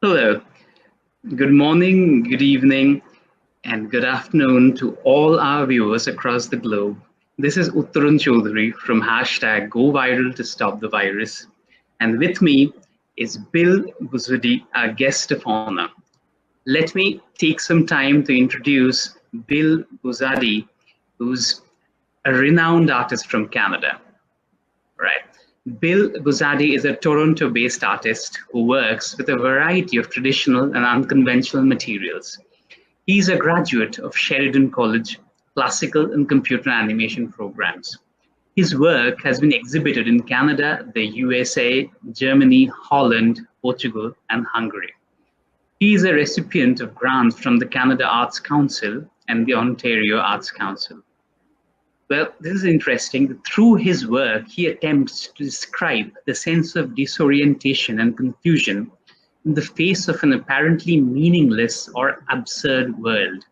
Hello, good morning, good evening, and good afternoon to all our viewers across the globe. This is Uttarun Chaudhary from hashtag Go Viral to Stop the Virus. And with me is Bill Buzadi, our guest of honor. Let me take some time to introduce Bill Buzadi, who's a renowned artist from Canada. Right. Bill Buzadi is a Toronto based artist who works with a variety of traditional and unconventional materials. He's a graduate of Sheridan College classical and computer animation programs. His work has been exhibited in Canada, the USA, Germany, Holland, Portugal, and Hungary. He is a recipient of grants from the Canada Arts Council and the Ontario Arts Council. Well, this is interesting. Through his work, he attempts to describe the sense of disorientation and confusion in the face of an apparently meaningless or absurd world.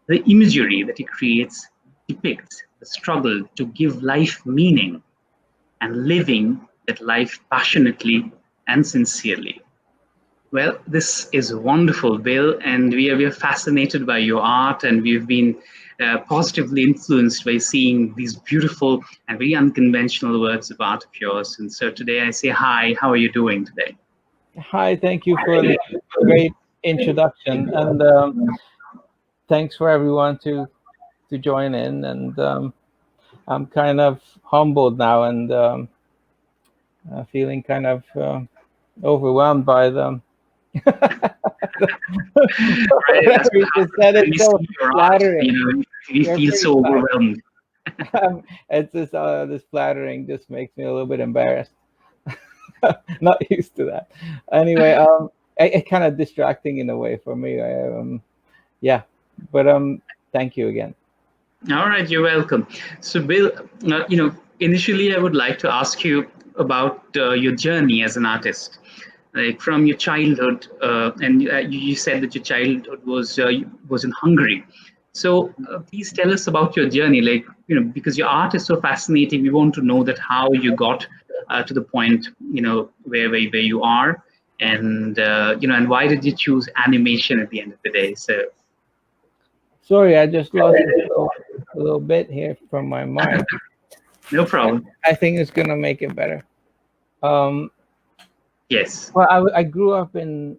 The imagery that he creates depicts the struggle to give life meaning and living that life passionately and sincerely. Well, this is wonderful, Bill, and we are fascinated by your art, and we've been positively influenced by seeing these beautiful and very unconventional works of art of yours. And so today I say hi, how are you doing today? Hi, thank you for the great introduction, and thanks for everyone to join in. And I'm kind of humbled now, and feeling kind of overwhelmed by them. Right, You just said it so flattering. We You're feel pretty so overwhelmed. It's just this flattering just makes me a little bit embarrassed. Not used to that. Anyway, it kind of distracting in a way for me. Yeah, but thank you again. All right, you're welcome. So, Bill, initially I would like to ask you about your journey as an artist, like from your childhood, and you said that your childhood was in Hungary. So, please tell us about your journey, like because your art is so fascinating. We want to know that how you got to the point, where you are, and and why did you choose animation at the end of the day? So, Sorry, I just lost a little bit here from my mind. no problem. I think it's gonna make it better. Um, Yes. well, I grew up in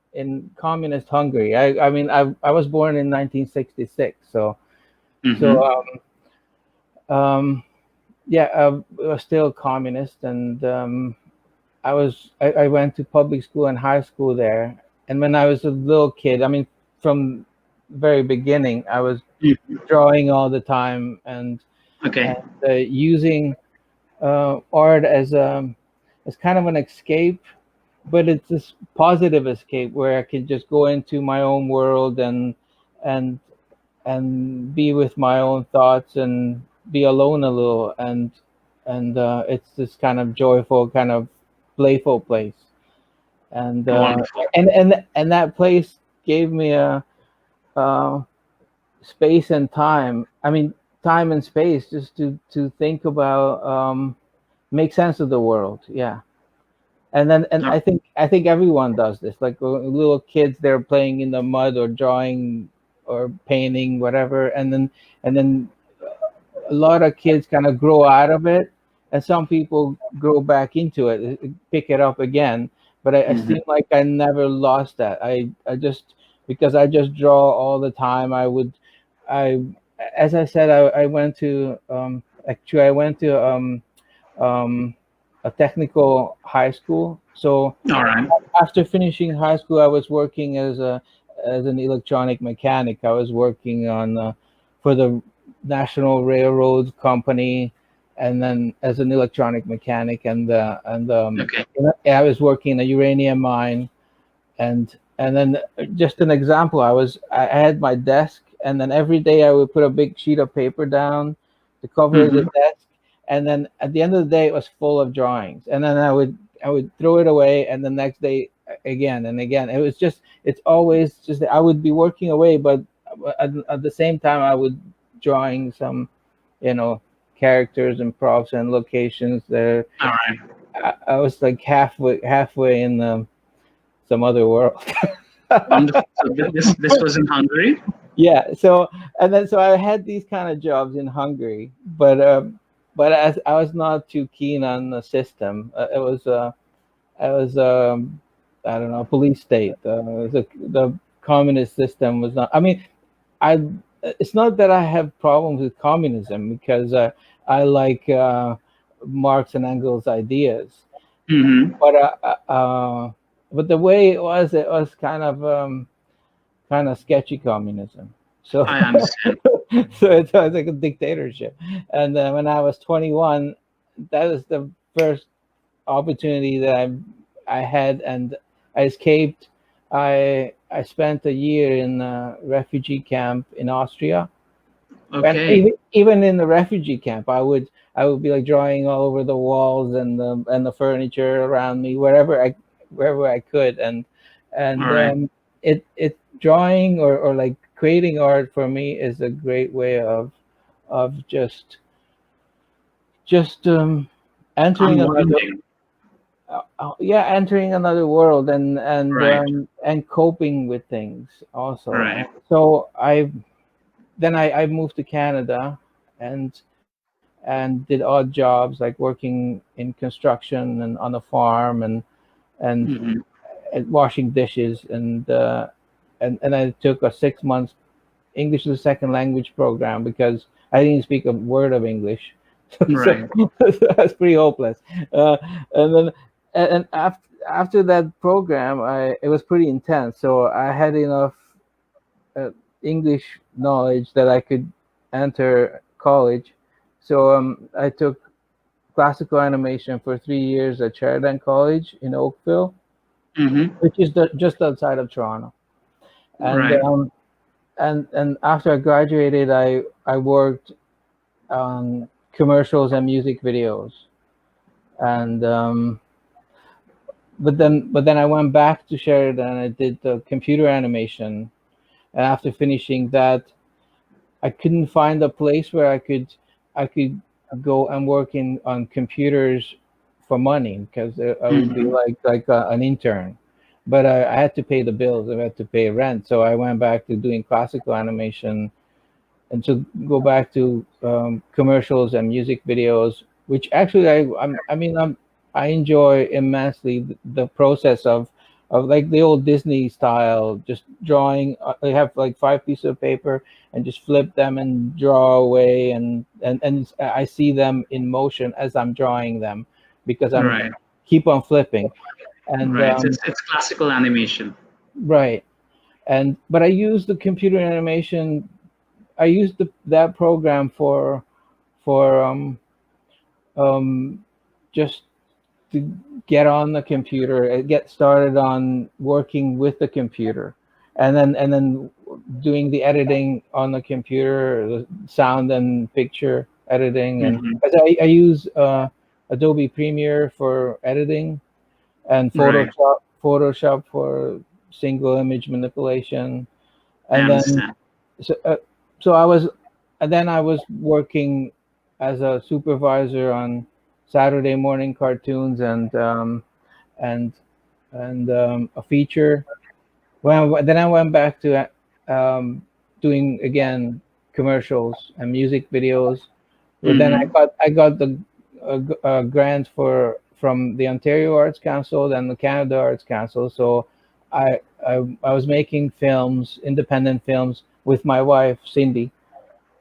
communist Hungary. I mean, I was born in 1966, so Mm-hmm. so yeah, it was still communist, and I went to public school and high school there. And when I was a little kid, I mean, from very beginning, I was drawing all the time, and Okay. using art as kind of an escape, but it's this positive escape where I can just go into my own world and be with my own thoughts and be alone a little, and it's this kind of joyful, kind of playful place, and Wonderful. and that place gave me a space and time. I mean, time and space just to think about, make sense of the world. Yeah. And I think everyone does this. Like little kids, they're playing in the mud or drawing or painting, whatever, and then a lot of kids kind of grow out of it, and some people grow back into it, pick it up again. But I Mm-hmm. seem like I never lost that. I just, because I just draw all the time. I as I said, I went to actually I went to um, a technical high school. So All right. after finishing high school, I was working as an electronic mechanic. I was working on for the National Railroad Company, and then as an electronic mechanic, Okay. I was working in a uranium mine, and then just an example, I had my desk, and then every day I would put a big sheet of paper down to cover the Mm-hmm. desk, and then at the end of the day it was full of drawings, and then I would throw it away, and the next day again and again. It's always just I would be working away, but at the same time I would drawing some, you know, characters and props and locations there. All right. I was like halfway in some other world. Wonderful. So this was in Hungary. Yeah. So and then so I had these kind of jobs in Hungary, but as I was not too keen on the system, it was I don't know, police state. The communist system was not. I mean, I it's not that I have problems with communism because I like Marx and Engels' ideas, Hmm. but but the way it was kind of sketchy communism. So I understand. so it was like a dictatorship. And when I was 21, that was the first opportunity that I had, and I escaped. I spent a year in a refugee camp in Austria, and Okay. even in the refugee camp, I would be like drawing all over the walls and the furniture around me wherever I could, All and right. it drawing or like creating art for me is a great way of just entering another Unwinding. yeah, entering another world Right. and coping with things also. And Right. so I moved to Canada and did odd jobs like working in construction and on a farm and, Hmm. and washing dishes and I took a 6 months English as a second language program because I didn't speak a word of English. So, Right. that's pretty hopeless. Uh, and then and after that program, I it was pretty intense. So I had enough uh, English knowledge that I could enter college. So I took classical animation for 3 years at Sheridan College in Oakville, Hmm. which is just outside of Toronto. And Right. and after I graduated, I worked on commercials and music videos, and but then I went back to Sheridan and I did the computer animation. And after finishing that, I couldn't find a place where I could go and work in on computers for money because I would be Hmm. like an intern. But I had to pay the bills. I had to pay rent, so I went back to doing classical animation and to go back to commercials and music videos, which actually I enjoy immensely the process of like the old Disney style, just drawing. I have like five pieces of paper and just flip them and draw away, and I see them in motion as I'm drawing them because I'm Right. keep on flipping and Right. It's classical animation. right. And but I use the computer animation. I used that program for um, just to get on the computer, get started on working with the computer, and then doing the editing on the computer, the sound and picture editing, and Hmm. 'cause I use Adobe Premiere for editing and Right. Photoshop for single image manipulation, I and then understand. so, so I was, and then I was working as a supervisor on Saturday morning cartoons and a feature. Well, then I went back to doing again commercials and music videos. But then Hmm. I got the grant for from the Ontario Arts Council and the Canada Arts Council. So I was making films, independent films, with my wife Cindy,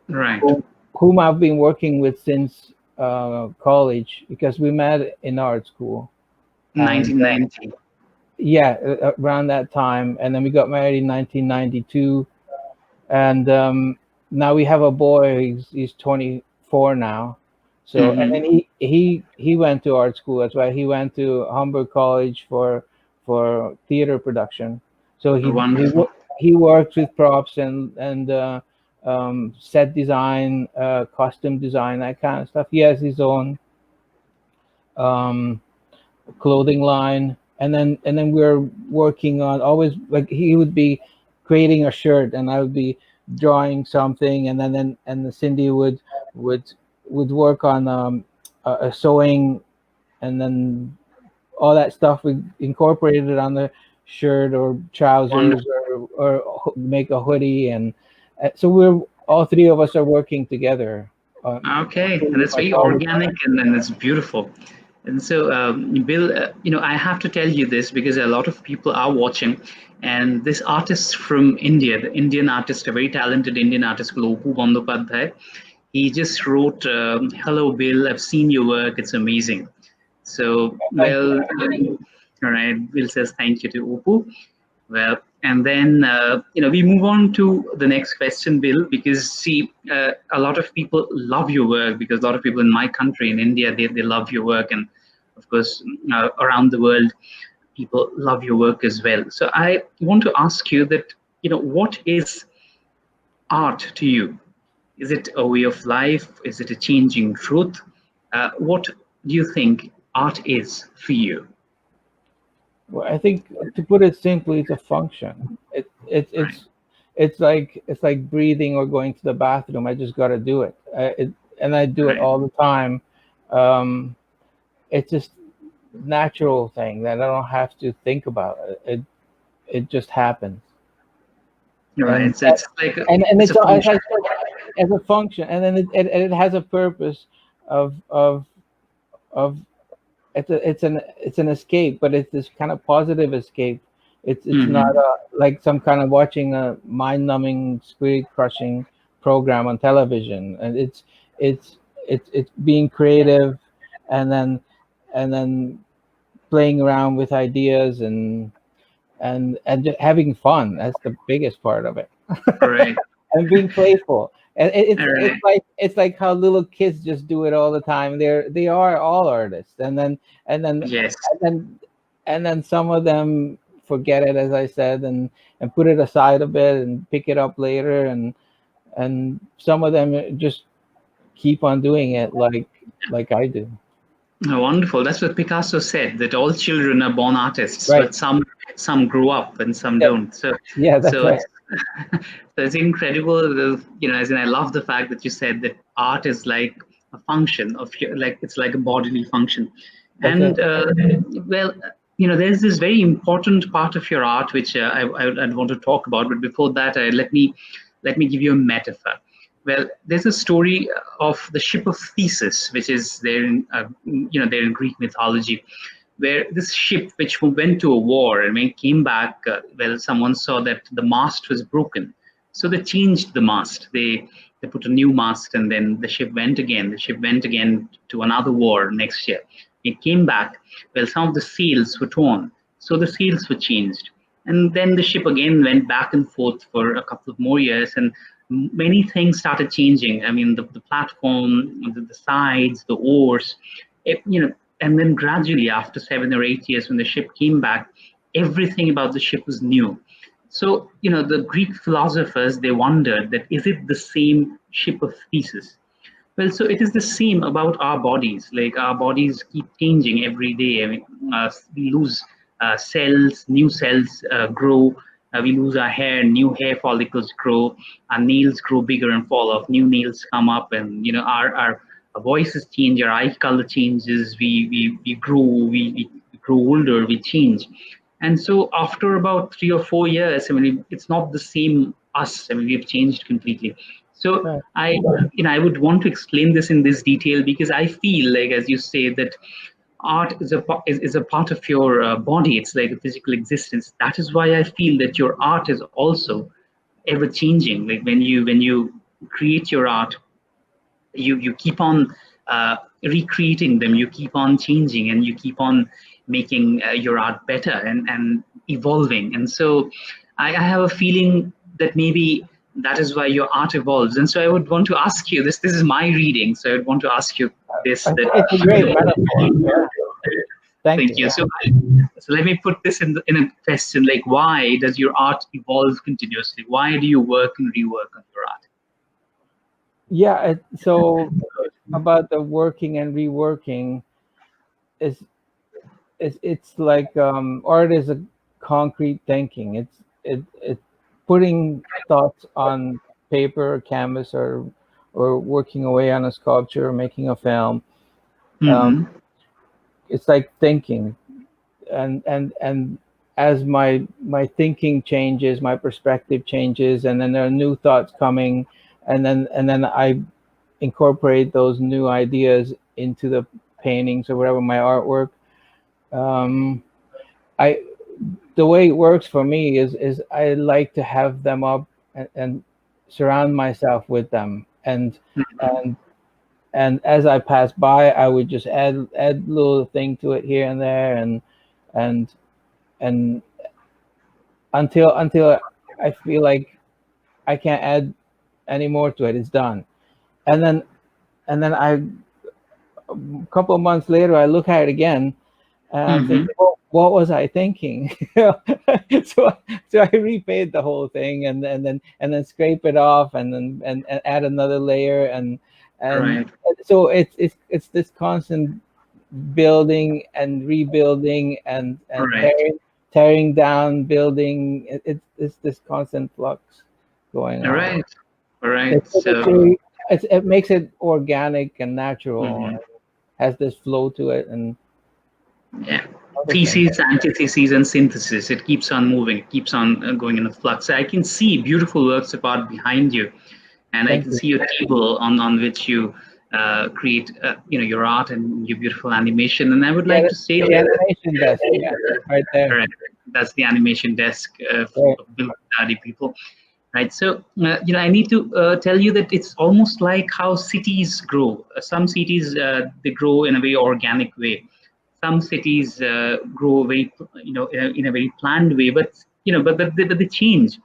Right. whom, whom I've been working with since college because we met in art school, and 1990. yeah, around that time, and then we got married in 1992, and now we have a boy. He's 24 now. So and Hmm. then he went to art school. That's why he went to Humber College for theater production. So Wonderful. he worked with props and set design, costume design, that kind of stuff. He has his own um, clothing line, and then we are working on always like he would be creating a shirt and I would be drawing something, and the Cindy would would work on a sewing, and then all that stuff we incorporated on the shirt or trousers, Wonderful. or make a hoodie, and so we're all three of us are working together, Okay, and pretty it's much very all the organic and it's beautiful. And so, Bill, I have to tell you this because a lot of people are watching, and this artist from India, the Indian artist, a very talented Indian artist called Opu Bandyopadhyay, he just wrote, "Hello, Bill. I've seen your work. It's amazing." So, time. Thank you. well, all right. Bill says thank you to Opu. Well, and then we move on to the next question, Bill, because see, a lot of people love your work because a lot of people in my country, in India, they love your work, and of course, around the world, people love your work as well. So I want to ask you that, what is art to you? Is it a way of life? Is it a changing truth? What do you think art is for you? Well, I think to put it simply, it's a function. Right, It's like breathing or going to the bathroom. I just got to do it. And I do it right. all the time. Um, it's just natural thing that I don't have to think about. It just happens. And Right. So it's like and it's a it's as I function. said, as a function, and then it has a purpose of of of it's an escape, but it's this kind of positive escape. It's not Hmm. like some kind of watching a mind-numbing, spirit-crushing program on television, and it's being creative, and then playing around with ideas, and just having fun. That's the biggest part of it. Right. And being playful. And All it's right. like how little kids just do it all the time. They are all artists, Yes. and then and then some of them forget it, as I said, and put it aside a bit and pick it up later, and some of them just keep on doing it like I do. Oh, wonderful. That's what Picasso said, that all children are born artists, Right. but some grow up and some Yeah. don't. So Yeah. That's so right. it's so it's incredible. As in I love the fact that you said that art is like a function of your, like it's like a bodily function. That's it. And well, there's this very important part of your art which I'd want to talk about. But before that, let me give you a metaphor. Well, there's a story of the ship of Theseus, which is there in there in Greek mythology, where this ship which went to a war and when it came back, well, someone saw that the mast was broken, so they changed the mast. They put a new mast, and then the ship went again. The ship went again to another war next year. It came back. Well, some of the sails were torn, so the sails were changed, and then the ship again went back and forth for a couple of more years, and many things started changing. I mean, the platform, the sides, the oars, and then gradually after 7 or 8 years, when the ship came back, everything about the ship was new. So, the Greek philosophers, they wondered that is it the same ship of Theseus? Well, so it is the same about our bodies. Like our bodies keep changing every day. I mean, we lose cells, new cells grow. We lose our hair, new hair follicles grow. Our nails grow bigger and fall off. New nails come up, and our voices change. Our eye color changes. We grow. We grow older. We change. And so after about 3 or 4 years, I mean, it's not the same us. I mean, we've changed completely. So Right. I would want to explain this in this detail because I feel like, as you say, that art is a part of your body. It's like a physical existence. That is why I feel that your art is also ever changing. Like when you create your art, you keep on recreating them, you keep on changing, and you keep on making your art better and evolving. And so I have a feeling that maybe that is why your art evolves. And so I would want to ask you this. This is my reading, so I would want to ask you this. That It's a great metaphor. Yeah. Thank thank you. you. Yeah. So let me put this in a question. Like, why does your art evolve continuously? Why do you work and rework on your art? Yeah. So about the working and reworking is it's like art is a concrete thinking. It's putting thoughts on paper or canvas, or working away on a sculpture or making a film. um, Mm-hmm. it's like thinking, and as my thinking changes, my perspective changes, and then there are new thoughts coming, and then I incorporate those new ideas into the paintings or whatever, my artwork. Um, I The way it works for me is I like to have them up and surround myself with them, and and as I pass by, I would just add little thing to it here and there, and and until I feel like I can't add any more to it. It's done, and then a couple of months later, I look at it again, and I'm Mm-hmm. thinking, well, what was I thinking? so so I repaid the whole thing, and then scrape it off, and add another layer, and Right. so it's this constant building and rebuilding, and Right. tearing down, building. It's this constant flux going All on. right. All right. It's So, really, it makes it organic and natural. mhm. Has this flow to it and Yeah. everything. Theses, antitheses, and synthesis. It keeps on moving. It keeps on going in a flux. I can see beautiful works of art behind you, and I Thank can you. see your table on which you create your art and your beautiful animation. And I would Yeah, like to say the that animation desk. Yeah, right there. correct. That's the animation desk Right. of Buzadi people, right? So I need to tell you that it's almost like how cities grow. Some cities they grow in a very organic way. Some cities grow very in a very planned way, but but they change.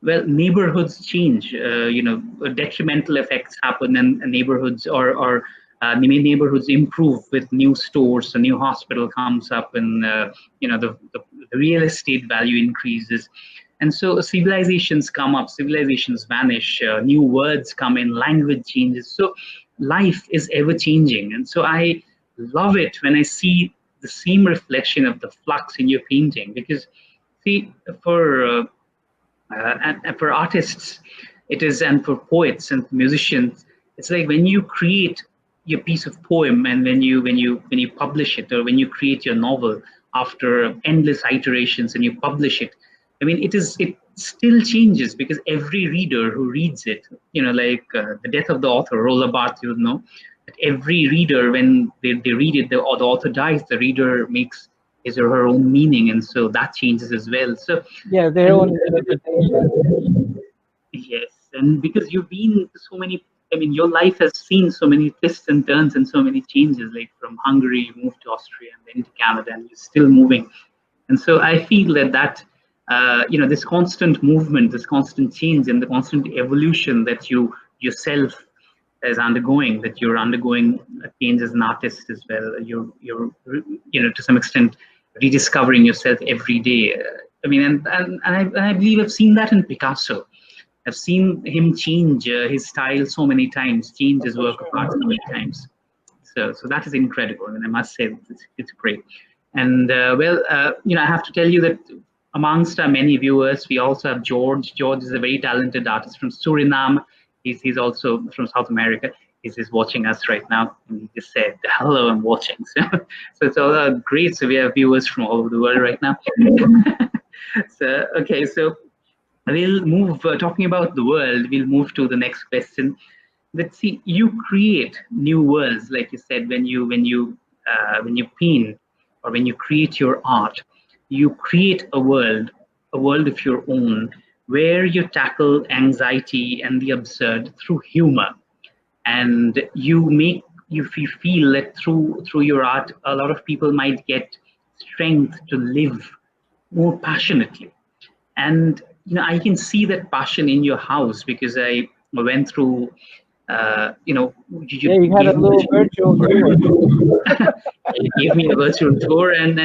Well, neighborhoods change. Detrimental effects happen, and neighborhoods or neighborhoods improve with new stores. A new hospital comes up, and the real estate value increases, and so civilizations come up, civilizations vanish, new words come in, language changes. So life is ever changing, and so I love it when I see the same reflection of the flux in your painting because see for and for artists it is, and for poets and musicians, it's like when you create your piece of poem, and when you publish it, or when you create your novel after endless iterations and you publish it, I mean it still changes because every reader who reads it, like the death of the author, Roland Barthes, you know that every reader, when they read it, or the author dies, the reader makes his or her own meaning, and so that changes as well. So Yeah, their and own interpretation. yes, and because you've been to so many, I mean, your life has seen so many twists and turns and so many changes. Like from Hungary, you moved to Austria and then to Canada, and you're still moving. And so I feel that this constant movement, this constant change, and the constant evolution that you yourself is undergoing, that you're undergoing a change as an artist as well. You're to some extent rediscovering yourself every day. I mean, and I believe I've seen that in Picasso. I've seen him change his style so many times, change Oh, his for work of art sure. so many times. So that is incredible, and I must say it's great. And I have to tell you that amongst our many viewers, we also have George. George is a very talented artist from Suriname. He's also from South America. He's watching us right now, and he just said, "Hello, I'm watching." So it's all great. So we have viewers from all over the world right now. So okay, so we'll move talking about the world. We'll move to the next question. Let's see, you create new worlds, like you said, when you paint, or when you create your art, you create a world of your own, where you tackle anxiety and the absurd through humor, and you feel that through your art a lot of people might get strength to live more passionately. And I can see that passion in your house because I went through Yeah, you you had a gave me little virtual tour. you gave me a virtual tour, and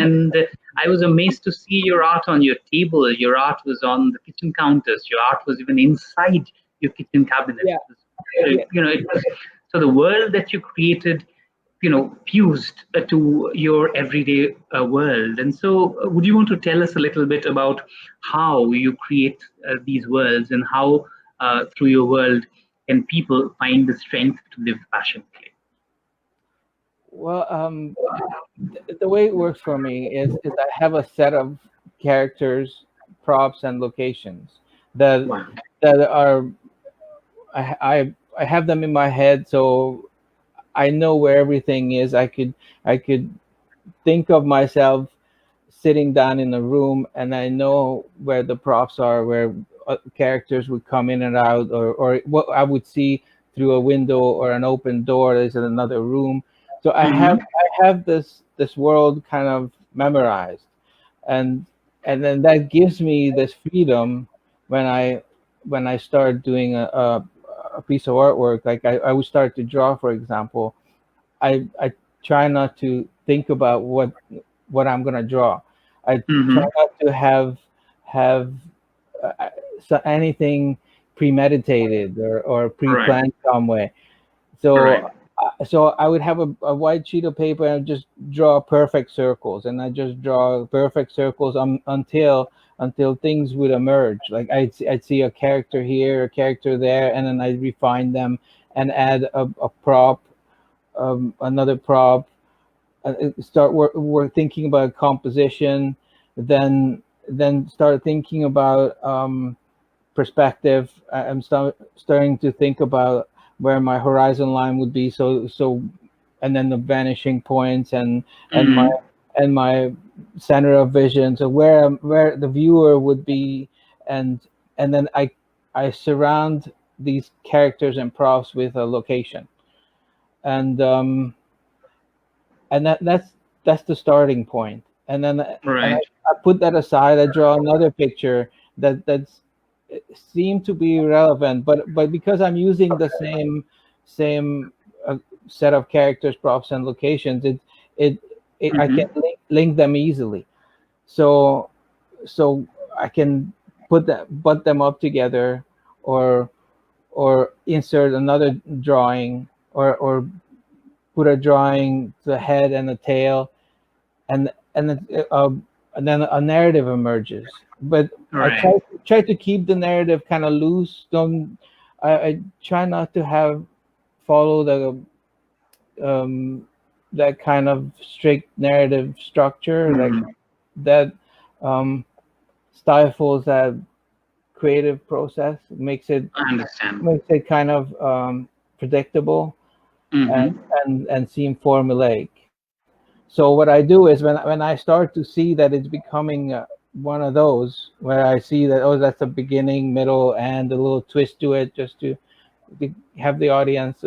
I was amazed to see your art on your table. Your art was on the kitchen counters. Your art was even inside your kitchen cabinets. Yeah, It was, yeah. it was, so the world that you created, fused to your everyday world. And so, would you want to tell us a little bit about how you create these worlds, and how through your world can people find the strength to live passionately? Well, the way it works for me is I have a set of characters, props, and locations that Wow. that are I have them in my head, so I know where everything is. I could think of myself sitting down in a room, and I know where the props are, where characters would come in and out, or what I would see through a window or an open door. There's another room, so Mm-hmm. I have this world kind of memorized, and and then that gives me this freedom when I start doing a piece of artwork. Like I would start to draw, for example. I try not to think about what I'm gonna draw. I try Mm-hmm. not to have uh, anything premeditated or Right. pre-planned some way. Right. So I would have a white sheet of paper and just draw perfect circles, and I just draw perfect circles until things would emerge. Like I'd see a character here, a character there, and then I'd refine them and add a prop, another prop, start work thinking about composition, then start thinking about perspective. I'm starting to think about where my horizon line would be. So, and then the vanishing points and my Mm-hmm. and my center of vision. So where the viewer would be, and then I surround these characters and props with a location, and that's the starting point. And then Right. I put that aside. I draw another picture that's seem to be relevant, but because I'm using the same set of characters, props, and locations, it, I can Mm-hmm. link them easily. So so I can put them up together, or insert another drawing, or put a drawing, the head and the tail, and then a narrative emerges. But I Right. try to keep the narrative kind of loose. Don't I try not to have follow um, that kind of strict narrative structure, like Mm-hmm. that um, stifles that creative process, I understand. makes it kind of predictable, and, Mm-hmm. and seem formulaic. So what I do is when I start to see that it's becoming one of those where I see that, oh, that's the beginning, middle, and a little twist to it, just to have the audience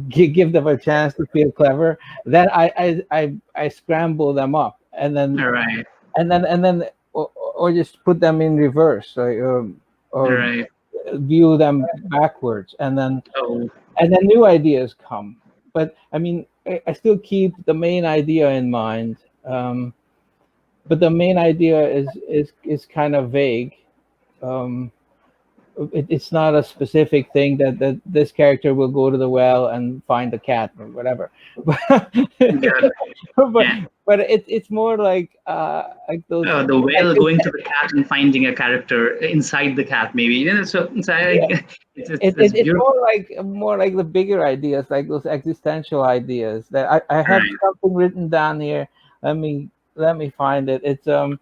give them a chance to feel clever. Then I scramble them up, All right. and then or just put them in reverse, All or right. view them backwards, Oh. and then new ideas come. But I mean, I still keep the main idea in mind. But the main idea is kind of vague. Um, it's not a specific thing that this character will go to the well and find the cat or whatever. Good. but Yeah. but it's more like those The whale exist- going to the cat and finding a character inside the cat, maybe. So yeah, it's it's beautiful. more like the bigger ideas, like those existential ideas that I have Right. something written down here. Let me find it. It's um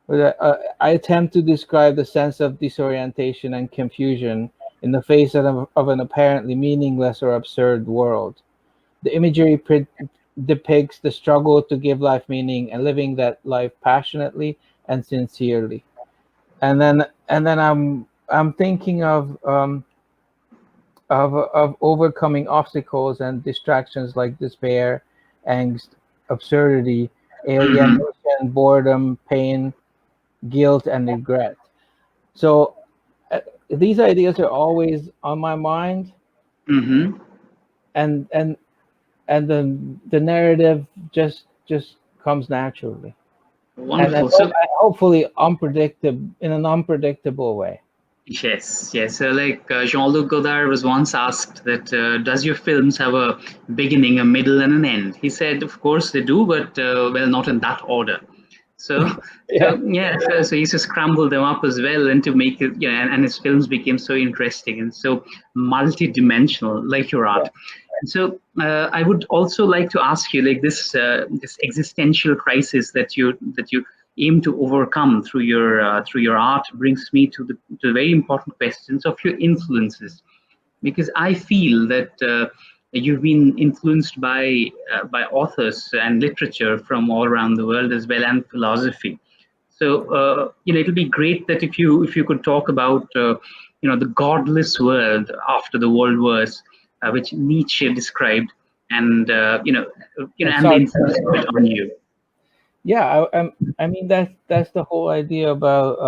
I attempt to describe the sense of disorientation and confusion in the face of an apparently meaningless or absurd world. The imagery depicts the struggle to give life meaning and living that life passionately and sincerely. And then I'm thinking of overcoming obstacles and distractions like despair, angst, absurdity, Mm-hmm. alienation, boredom, pain, guilt, and regret. So these ideas are always on my mind, Mm-hmm. and the narrative just comes naturally, and Wonderful. So hopefully unpredictable in an unpredictable way. yes, yes. So like Jean-Luc Godard was once asked that, does your films have a beginning, a middle, and an end? He said, of course they do, but well, not in that order. So, Yeah. so yeah, so he used to scramble them up as well, and to make it, and his films became so interesting and so multi-dimensional, like your art. So I would also like to ask you, like this existential crisis that you aim to overcome through your art brings me to the very important questions of your influences, because I feel that you've been influenced by authors and literature from all around the world as well, and philosophy. So it'll be great that if you could talk about the godless world after the world wars, which Nietzsche described, and and the Sorry. influence of it on you. Yeah, I mean that's the whole idea about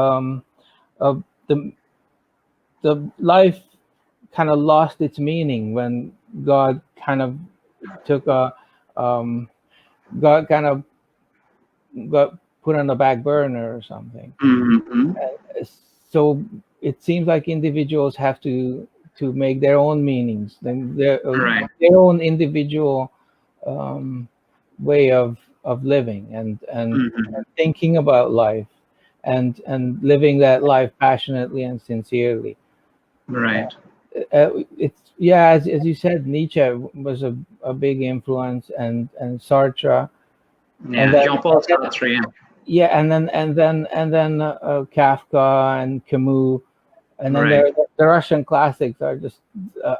of the life kind of lost its meaning when God kind of took a um, God kind of got put on the back burner or something. Hmm. So it seems like individuals have to make their own meanings, then Right. their own individual um, way of living and Hmm. thinking about life and living that life passionately and sincerely. Right. It's yeah, as you said, Nietzsche was a big influence, and Sartre, and Yeah. then Jean-Paul Sartre. Yeah. yeah, and then Kafka and Camus, and then Right. the Russian classics are just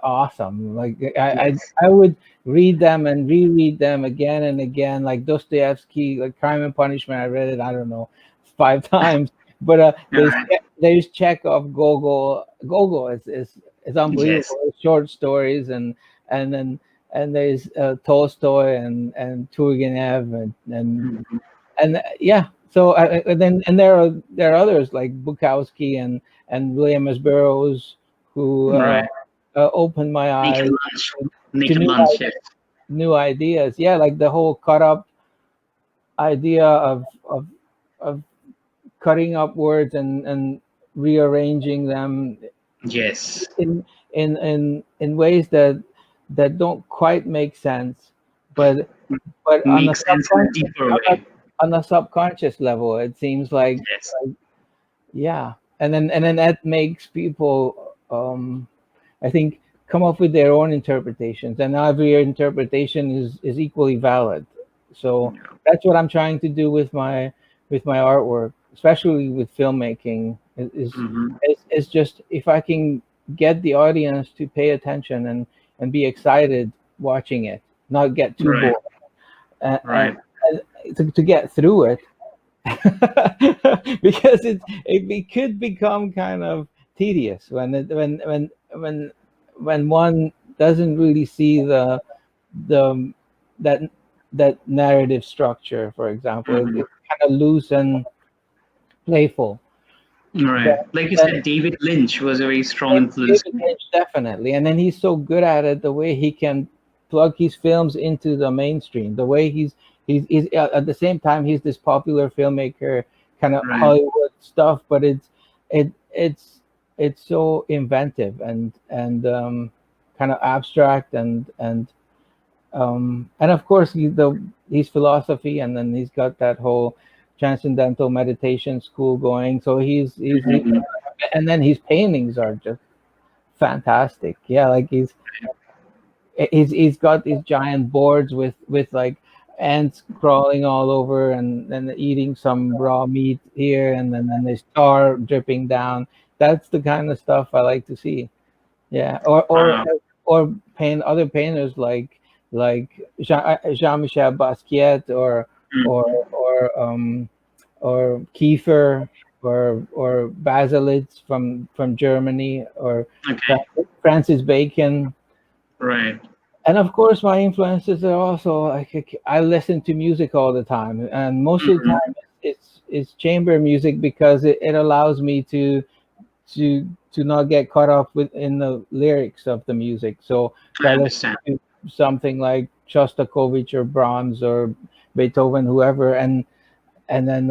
awesome. Like Yes. I would read them and reread them again and again. Like Dostoevsky, like Crime and Punishment. I read it, I don't know, 5 times. But Right. there's Chekhov, Gogol. Gogol is Yes. unbelievable. Short stories, and then and there's Tolstoy and Turgenev Mhm. and yeah. So and there are others like Bukowski and William S. Burroughs who Right. opened my Naked eyes lunch. to Naked lunch. Yes. new ideas. Yeah, like the whole cut up idea of cutting up words and rearranging them Yes. in in ways that don't quite make sense, but on a Makes sense in a deeper way. on a subconscious level, it seems Yes. like yeah, and then that makes people I think come up with their own interpretations, and every interpretation is equally valid. So that's what I'm trying to do with my artwork, especially with filmmaking. Hmm. Is just if I can get the audience to pay attention and be excited watching it, not get too Right. bored, and, Right. to get through it, because it could become kind of tedious when one doesn't really see the that that narrative structure, for example. Hmm. It's kind of loose and playful. Right. But Like you then said, David Lynch was a very strong influence. David Lynch, definitely, and then he's so good at it. The way he can plug his films into the mainstream. The way he's at the same time he's this popular filmmaker, kind of Right. Hollywood stuff, but it's so inventive and kind of abstract and of course his philosophy, and then he's got that whole transcendental meditation school going. So he Mhm. and then his paintings are just fantastic. Yeah, like he's got these giant boards with like ants crawling all over and eating some raw meat here, and then there's tar dripping down. That's the kind of stuff I like to see. Yeah, Wow. or paint other painters like Jean-Michel Basquiat Mhm. or or Kiefer or Baselitz from Germany or Okay. Francis Bacon. Right. And of course my influences are also like I listen to music all the time, and most of the Mhm. time it's chamber music because it allows me to not get caught up with in the lyrics of the music. So if I I listen understand. to something like Shostakovich or Brahms or Beethoven, whoever, and then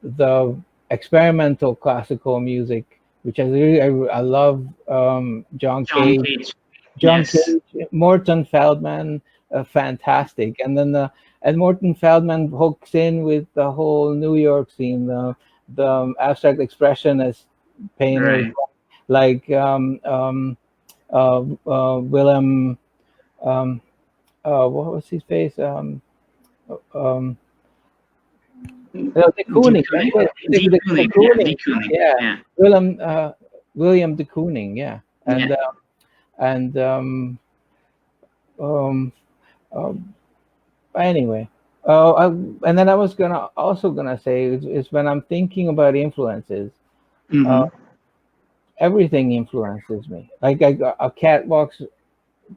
the experimental classical music, which I love, John Cage. John Yes. Cage, Morton Feldman, fantastic. And then and Morton Feldman hooks in with the whole New York scene, the abstract expressionist painters Right. like Willem. um, what was his face? Um, de De Kooning. That's Kooning, it. De De Kooning, yeah, De Kooning. Kooning, Yeah, yeah, Willem William de Kooning. Yeah, yeah. and um, um, anyway. And then I was gonna say is when I'm thinking about influences, uh, Mm-hmm. everything influences me. Like a cat walks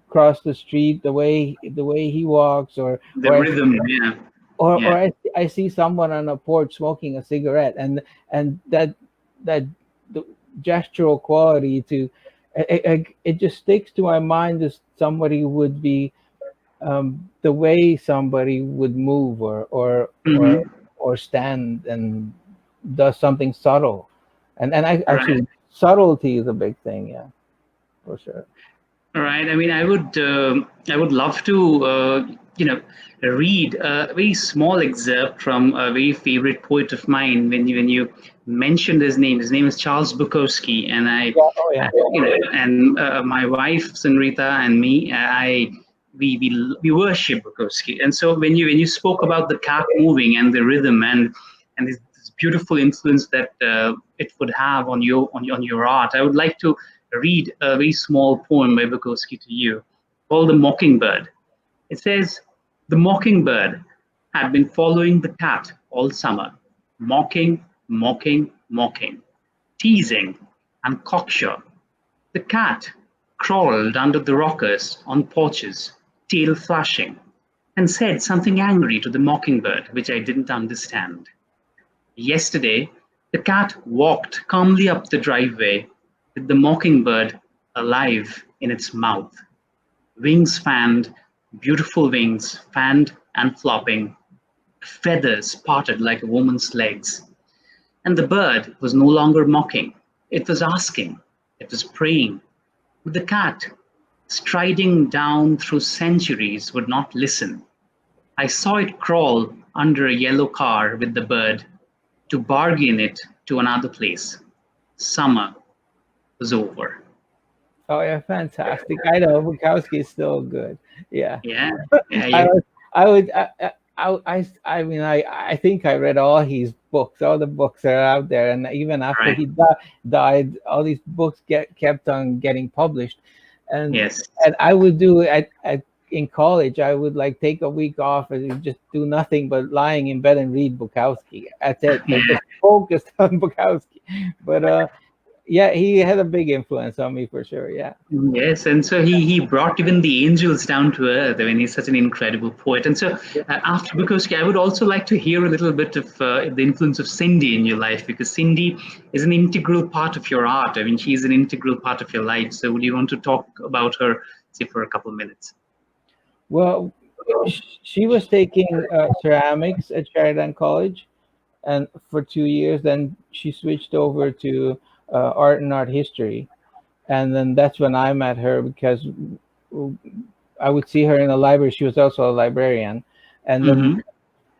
across the street, the way he walks, The or I rhythm, yeah, or yeah. I see someone on a porch smoking a cigarette, and that the gestural quality to it just sticks to my mind as somebody would be, the way somebody would move Mm-hmm. or stand and does something subtle, and I Right. actually subtlety is a big thing, yeah, for sure. All right. I mean, I would love to, read a very small excerpt from a very favorite poet of mine. When you mentioned his name is Charles Bukowski, and Yeah. Oh yeah. and my wife Sunrita and me, we worship Bukowski. And so when you spoke about the cat moving and the rhythm and this beautiful influence that it would have on on your art, I would like to read a very small poem by Bukowski to you called The Mockingbird. It says, "The mockingbird had been following the cat all summer, mocking, mocking, mocking, teasing, and cocksure. The cat crawled under the rockers on porches, tail flashing, and said something angry to the mockingbird, which I didn't understand. Yesterday, the cat walked calmly up the driveway with the mockingbird alive in its mouth, wings fanned, beautiful wings fanned and flopping, feathers parted like a woman's legs. And the bird was no longer mocking. It was asking, it was praying. The cat, striding down through centuries, would not listen. I saw it crawl under a yellow car with the bird to bargain it to another place. Summer was over." Oh yeah, fantastic. I know Bukowski is still good. Yeah. Yeah, yeah, I yeah, was, I would, I mean, I think I read all his books. All the books are out there, and even after right. he died, all these books kept on getting published, and Yes. I would do in college. I would like take a week off and just do nothing but lying in bed and read Bukowski. That's it. Yeah. Like just focused on Bukowski. But yeah, he had a big influence on me for sure. Yeah. Yes, and so he brought even the angels down to earth. I mean, he's such an incredible poet. And so after Bukowski, I would also like to hear a little bit of the influence of Cindy in your life, because Cindy is an integral part of your art. I mean, she's an integral part of your life. So would you want to talk about her, say, for a couple of minutes? Well, she was taking ceramics at Sheridan College, and for 2 years, then she switched over to art and art history, and then that's when I met her because I would see her in the library. She was also a librarian, and then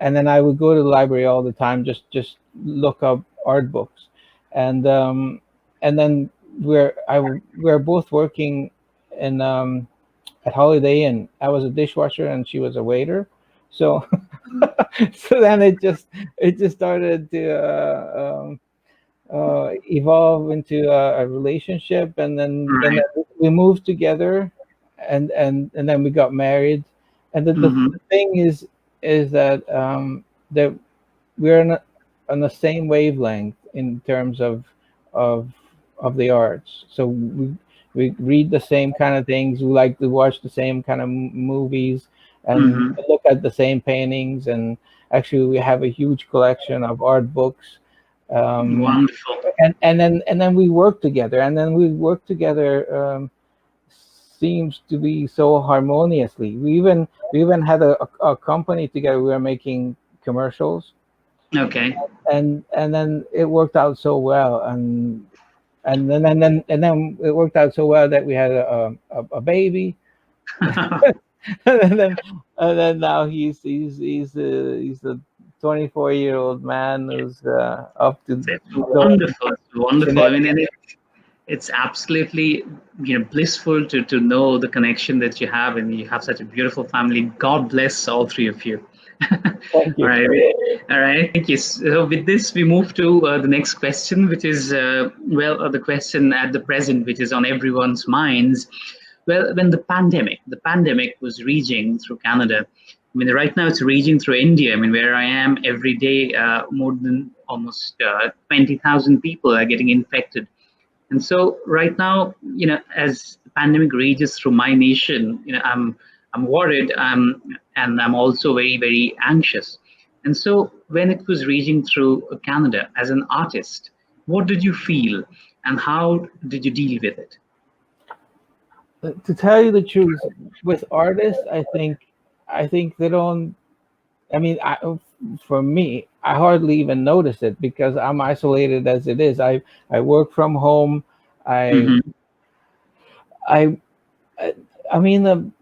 Mm-hmm. I would go to the library all the time, just look up art books, and and then we're both working in at Holiday Inn. I was a dishwasher and she was a waiter. So so then it just started to evolve into a relationship, and then Right. we moved together, and then we got married. And Mm-hmm. the thing is that that we're on the same wavelength in terms of of the arts. So we read the same kind of things. We like to watch the same kind of movies and Mm-hmm. look at the same paintings. And actually, we have a huge collection of art books. Um, Wonderful. and then we work together. And then we work together. Seems to be so harmoniously. We even had a company together. We were making commercials, Okay. and then it worked out so well, and then it worked out so well that we had a baby. and then and then now he's a 24-year-old man who's up to It's go wonderful. It's wonderful. I shenanigans. mean, and It's absolutely, blissful to know the connection that you have, and you have such a beautiful family. God bless all three of you. Thank All you. right. All right. Thank you. So with this, we move to the next question, which is, the question at the present, which is on everyone's minds. Well, when the pandemic was raging through Canada. I mean, right now it's raging through India. I mean, where I am every day, more than almost 20,000 people are getting infected. And so right now, as the pandemic rages through my nation, I'm worried, and I'm also very, very anxious. And so when it was raging through Canada as an artist, what did you feel, and how did you deal with it? To tell you the truth, with artists, I think they don't. I mean, for me, I hardly even notice it because I'm isolated as it is. I work from home. I Hmm. I I mean,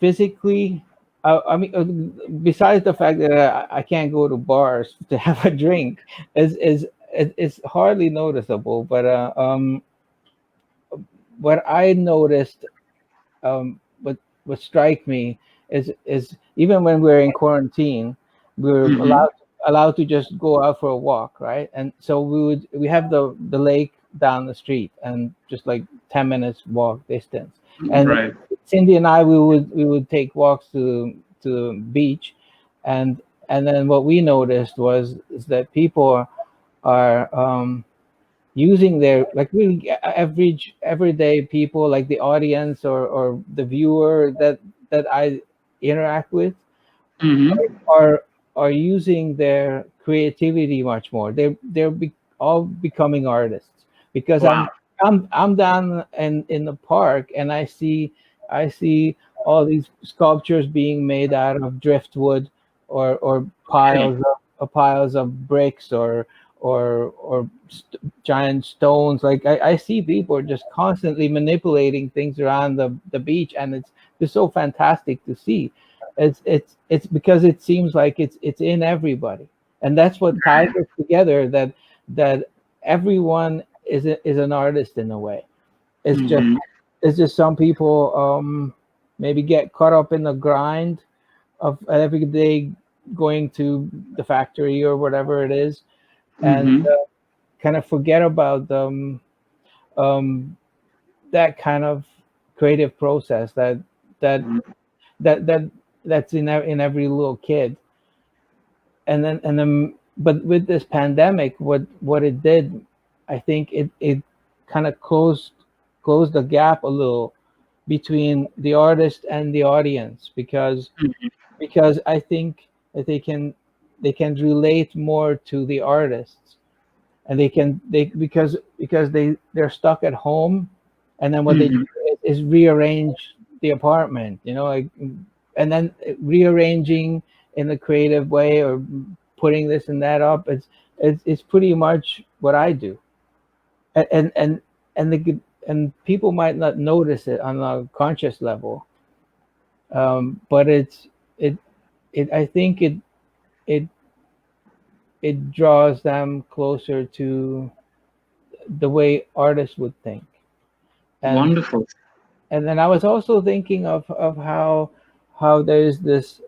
physically. I mean, besides the fact that I can't go to bars to have a drink, it's hardly noticeable. But what I noticed, what strike me is even when we're in quarantine, we're Hmm. allowed to just go out for a walk, right? And so we have the lake down the street and just like 10 minutes walk distance. And Right. Cindy and I we would take walks to the beach, and then what we noticed was is that people are using their like really average everyday people like the audience or the viewer that I interact with Hmm. are are using their creativity much more. All becoming artists because Wow. I'm down in the park and I see all these sculptures being made out of driftwood or Okay. piles of bricks or giant stones. Like I see people just constantly manipulating things around the beach, and it's just so fantastic to see. It's because it seems like it's in everybody, and that's what ties us together. That everyone is an artist in a way. It's just Hmm. it's just some people maybe get caught up in the grind of every day going to the factory or whatever it is, and Hmm. kind of forget about um, that kind of creative process that that that that's in every little kid. And then but with this pandemic, what it did, I think it kind of closed the gap a little between the artist and the audience because I think that they can relate more to the artists, and they because they're stuck at home, and then what they do Hmm. is rearrange the apartment, like, and then rearranging in a creative way or putting this and that up. It's pretty much what I do. And and and the and people might not notice it on a conscious level, but it I think it it draws them closer to the way artists would think. and Wonderful. and then I was also thinking of how there's this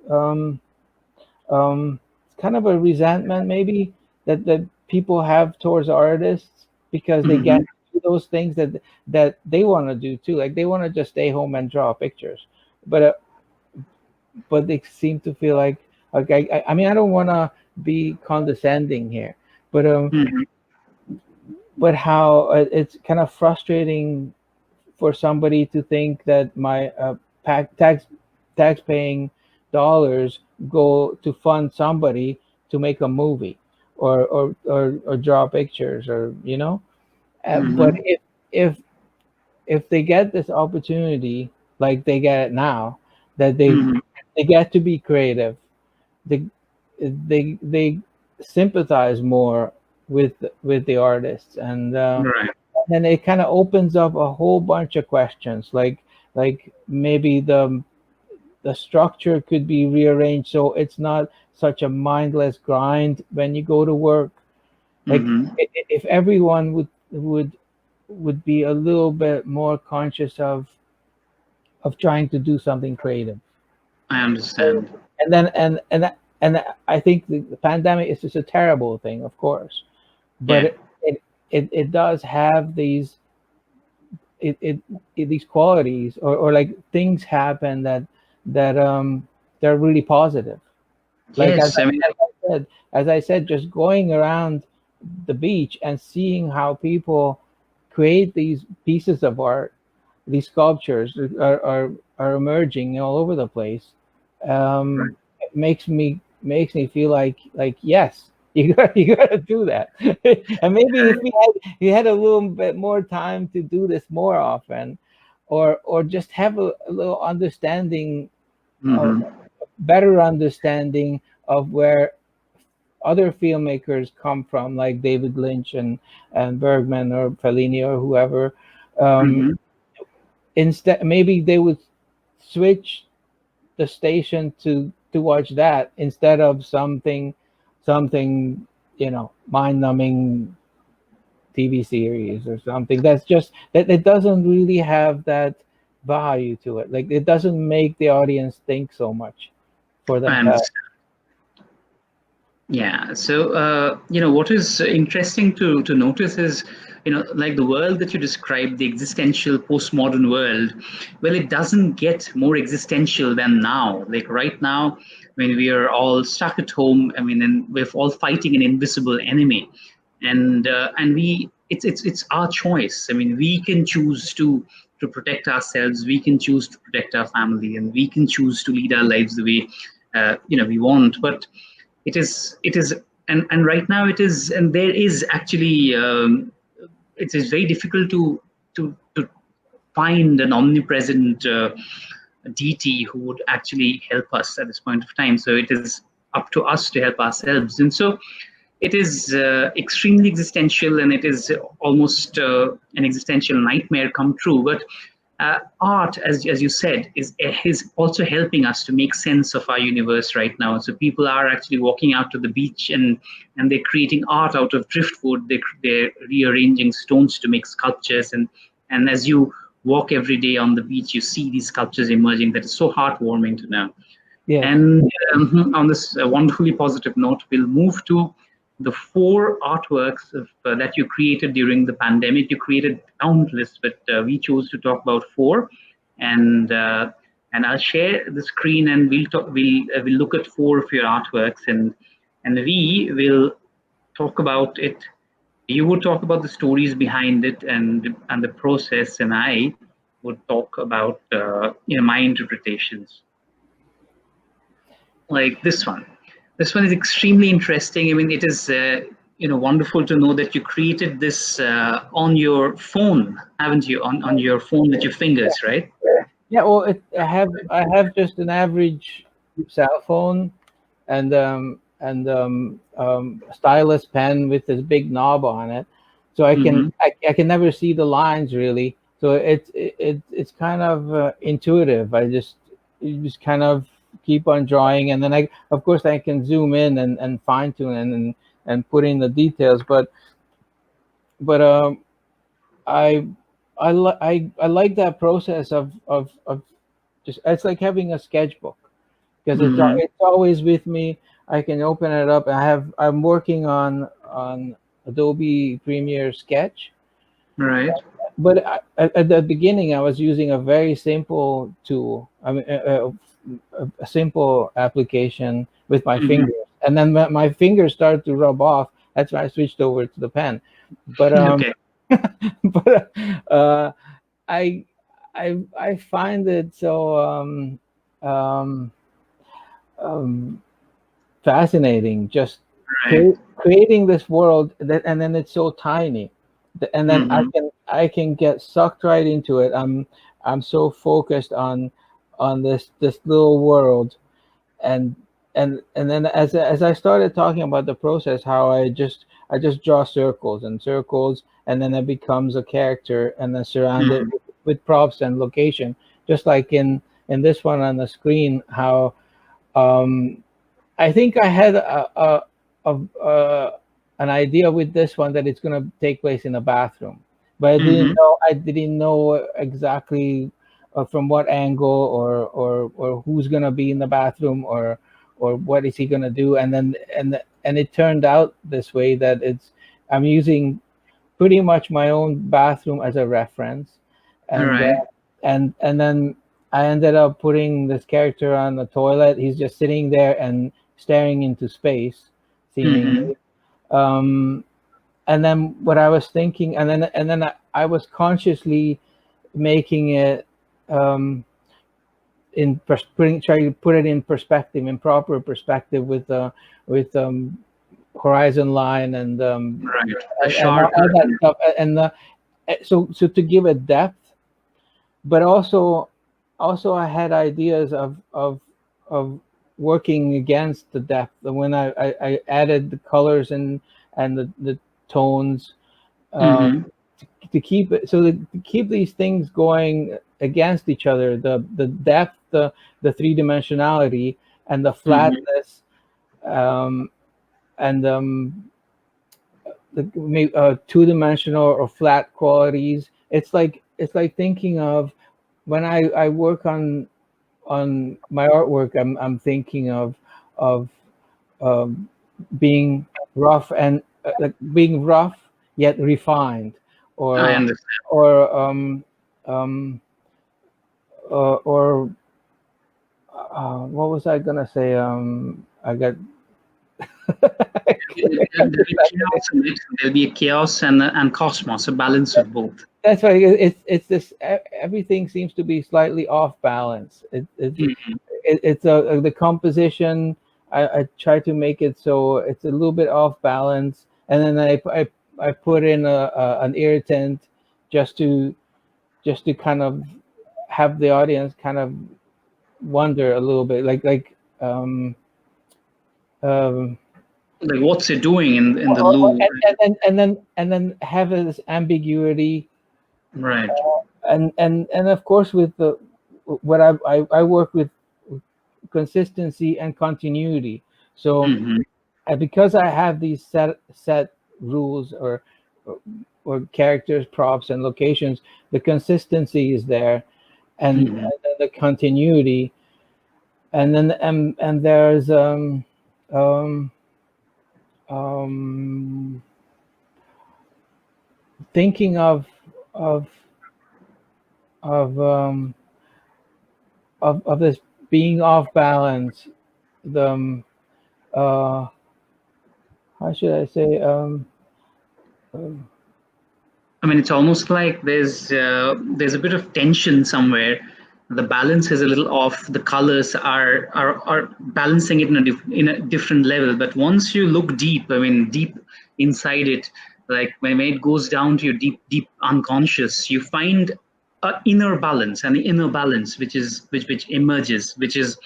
kind of a resentment maybe that people have towards artists because they Hmm. get to do those things that they want to do too, like they want to just stay home and draw pictures, but they seem to feel like, okay, I mean, I don't want to be condescending here, but Hmm. how it's kind of frustrating for somebody to think that my tax paying dollars go to fund somebody to make a movie or draw pictures, or but Hmm. if if they get this opportunity like they get it now, that Hmm. they get to be creative, they they sympathize more with the artists, and Right. then it kind of opens up a whole bunch of questions, like maybe the structure could be rearranged so it's not such a mindless grind when you go to work. Like Hmm. if everyone would would be a little bit more conscious of trying to do something creative. I understand. And then and I think the pandemic is just a terrible thing, of course, but Yeah. it does have these qualities, or like things happen that they're really positive. Like Yes. I mean, as I said, just going around the beach and seeing how people create these pieces of art, these sculptures are emerging all over the place. right. It makes me feel like yes, you gotta do that. And maybe if we had a little bit more time to do this more often, or just have a little understanding of Hmm. better understanding of where other filmmakers come from, like David Lynch and Bergman or Fellini or whoever. Um, Hmm. Instead, maybe they would switch the station to watch that instead of something mind-numbing TV series or something that's just that it doesn't really have that value to it. Like it doesn't make the audience think so much for I themselves. understand. Yeah. So, what is interesting to notice is, like the world that you described, the existential postmodern world. Well, it doesn't get more existential than now. Like right now, when we are all stuck at home, I mean, and we're all fighting an invisible enemy, and it's our choice. I mean, we can choose to protect ourselves. We can choose to protect our family, and we can choose to lead our lives the way we want. But it is and right now it is, and there is actually it is very difficult to find an omnipresent deity who would actually help us at this point of time. So it is up to us to help ourselves, and so it is extremely existential, and it is almost an existential nightmare come true. But art, as you said, is also helping us to make sense of our universe right now. So people are actually walking out to the beach, and they're creating art out of driftwood. They're rearranging stones to make sculptures, and as you walk every day on the beach, you see these sculptures emerging. That is so heartwarming to know. Yes. And on this wonderfully positive note, we'll move to the four artworks that you created during the pandemic. You created countless, but we chose to talk about four, and uh, and I'll share the screen, and we'll look at four of your artworks, and we will talk about it. You would talk about the stories behind it and the process, and I would talk about my interpretations, like this one. This one is extremely interesting. I mean, it is wonderful to know that you created this on your phone, haven't you? On your phone with your fingers, right? Yeah, well, I have just an average cell phone and a stylus pen with this big knob on it, so Mm-hmm. I can never see the lines really. So it's kind of intuitive. You just kind of keep on drawing, and then I of course I can zoom in and fine tune and put in the details, but I I like that process of just it's like having a sketchbook because Mm-hmm. it's always with me. I can open it up. I'm working on Adobe Premiere Sketch, Right. but at the beginning I was using a very simple tool. I mean, a simple application with my Mm-hmm. fingers, and then my fingers started to rub off. That's why I switched over to the pen. But Okay. but I I find it so um, um, fascinating, just Right. creating this world that, and then it's so tiny, and then Mm-hmm. I can get sucked right into it. I'm so focused on this little world, and and then as I started talking about the process, how I just draw circles and circles, and then it becomes a character, and then surround it Mm-hmm. with props and location, just like in this one on the screen. How um, I think I had a an idea with this one that it's going to take place in a bathroom, but Mm-hmm. I didn't know exactly from what angle or who's gonna be in the bathroom or what is he gonna do, and then and it turned out this way that I'm using pretty much my own bathroom as a reference, All and right. and then I ended up putting this character on the toilet. He's just sitting there and staring into space, Mm-hmm. seemingly. Um, and then what I was thinking, and then I was consciously making it trying to put it in perspective, in proper perspective with horizon line Right. The and sharp all that line. stuff, and so to give it depth, but also I had ideas of working against the depth when I added the colors and the tones, uh, Mm-hmm. to keep it so to keep these things going against each other, the depth, the three-dimensionality, and the Mm-hmm. flatness, um, and the two-dimensional or flat qualities. It's like thinking of when I work on my artwork. I'm thinking of um, being rough and like being rough yet refined, I or understand. or um, or what was I gonna say? I got There'll be chaos in it. There'll be a chaos and cosmos, a balance of both. that's right. It's this. Everything seems to be slightly off balance. Mm-hmm. It's the composition. I try to make it so it's a little bit off balance, and then I put in an irritant just to kind of have the audience kind of wonder a little bit, um, Like what's it doing in the or, loo? and then have this ambiguity, Right. and of course with the what I work with consistency and continuity. So Mm-hmm. because I have these set rules or characters, props, and locations, the consistency is there, Mm-hmm. and then the continuity, and there's um, um, thinking of of um, of this being off balance. The uh, how should I say? Um, I mean, it's almost like there's a bit of tension somewhere. The balance is a little off. The colors are balancing it in a different level. But once you look deep, I mean, deep inside it, like when it goes down to your deep unconscious, you find a inner balance, an inner balance, which emerges, which is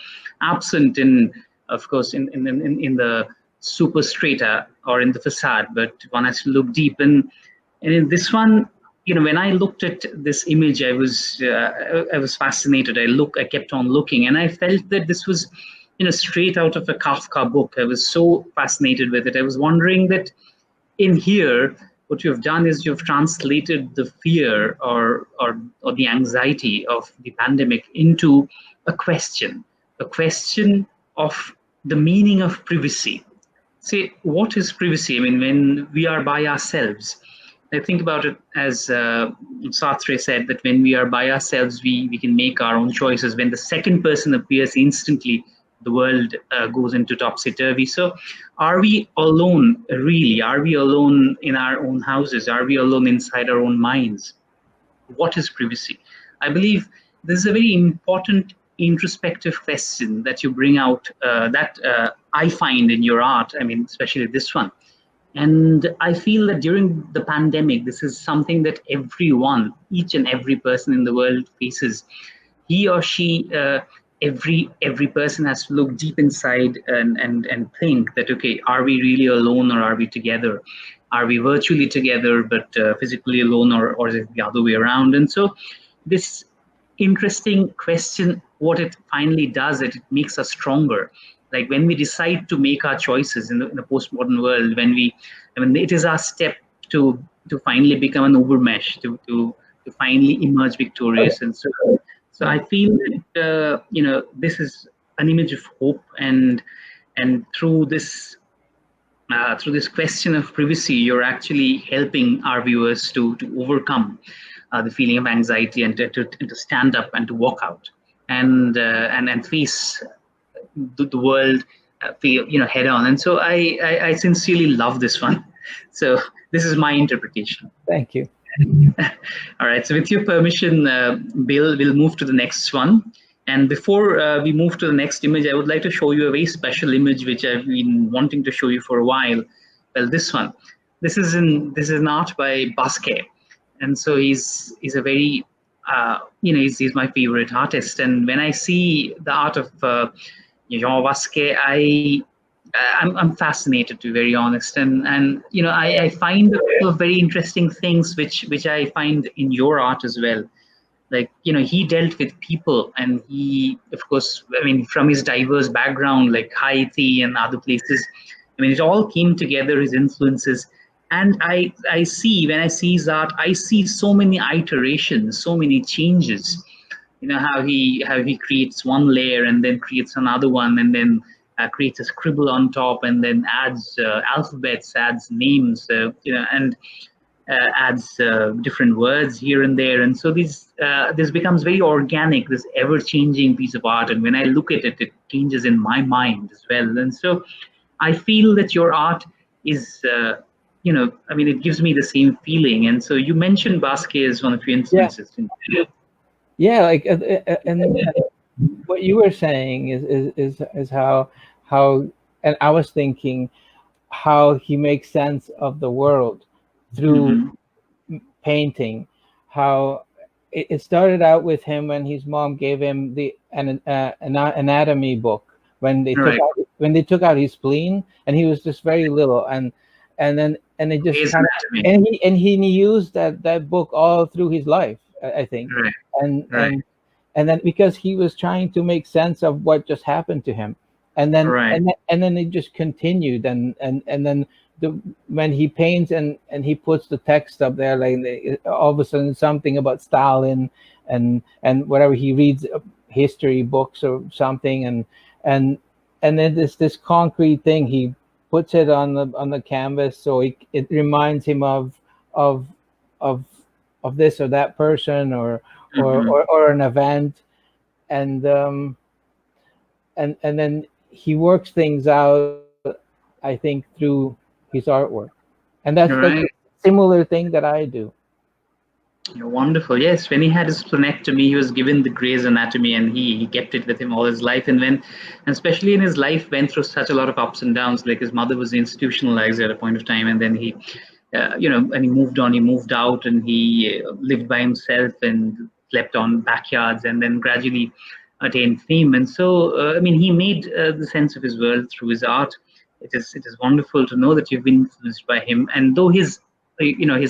absent in, of course, in the superstrata or in the facade. But one has to look deep and in this one, when I looked at this image, I was fascinated. I kept on looking, and I felt that this was, straight out of a Kafka book. I was so fascinated with it. I was wondering that in here, what you've done is you've translated the fear or the anxiety of the pandemic into a question of the meaning of privacy. See, what is privacy? I mean, when we are by ourselves, I think about it as Sartre said that when we are by ourselves, we can make our own choices. When the second person appears, instantly the world goes into topsy turvy. So, are we alone really? Are we alone in our own houses? Are we alone inside our own minds? What is privacy? I believe this is a very important introspective question that you bring out that I find in your art. I mean, especially this one. And I feel that during the pandemic, this is something that everyone, each and every person in the world faces. He or she, every person has to look deep inside and think that, okay, are we really alone or are we together? Are we virtually together but physically alone, or is it the other way around? And so this interesting question, what it finally does, it makes us stronger. Like when we decide to make our choices in the postmodern world, when we, I mean, it is our step to to finally become an Ubermesh, to finally emerge victorious. And so Yeah. I feel that this is an image of hope, and through this question of privacy, you're actually helping our viewers to overcome the feeling of anxiety, and to stand up and to walk out, and face the world, feel, head on. And so I sincerely love this one. So this is my interpretation. Thank you. All right. So with your permission, Bill, we'll move to the next one. And before we move to the next image, I would like to show you a very special image which I've been wanting to show you for a while. Well, this one. This is an art by Basquiat, and so he's a very he's my favorite artist. And when I see the art of Jean Basquiat, I'm fascinated, to be very honest. And I find a couple of very interesting things which I find in your art as well. Like, he dealt with people, and he, of course, I mean, from his diverse background, like Haiti and other places, I mean, it all came together, his influences. And I see, when I see his art, I see so many iterations, so many changes. How he creates one layer and then creates another one, and then creates a scribble on top, and then adds alphabets, adds names, and adds different words here and there. And so this becomes very organic, this ever changing piece of art. And when I look at it, it changes in my mind as well. And so I feel that your art is I mean, it gives me the same feeling. And so you mentioned Basquiat as one of your Yeah. influences. Yeah. Like, and what you were saying is how, and I was thinking how he makes sense of the world through Hmm. painting. How it started out with him when his mom gave him an anatomy book Right. when they took out his spleen, and he was just very little, and it just Grey's kind of, Anatomy. and he used that book all through his life, I think. Right. and Right. and and then because he was trying to make sense of what just happened to him, Right. and then it just continued, and then when he paints and he puts the text up there, like all of a sudden something about Stalin, and whatever he reads, history books or something, and and then this concrete thing, he puts it on the canvas, so it reminds him of of of this or that person, Hmm. or an event, and and then he works things out, I think, through his artwork, and that's a Right. similar thing that I do. Wonderful. Yes, when he had his splenectomy, he was given the Grey's Anatomy, and he kept it with him all his life. And especially in his life, went through such a lot of ups and downs. Like, his mother was institutionalized at a point of time, and then and he moved on. He moved out, and he lived by himself and slept on backyards, and then gradually attained fame. And so, I mean, he made the sense of his world through his art. It is wonderful to know that you've been influenced by him. And though his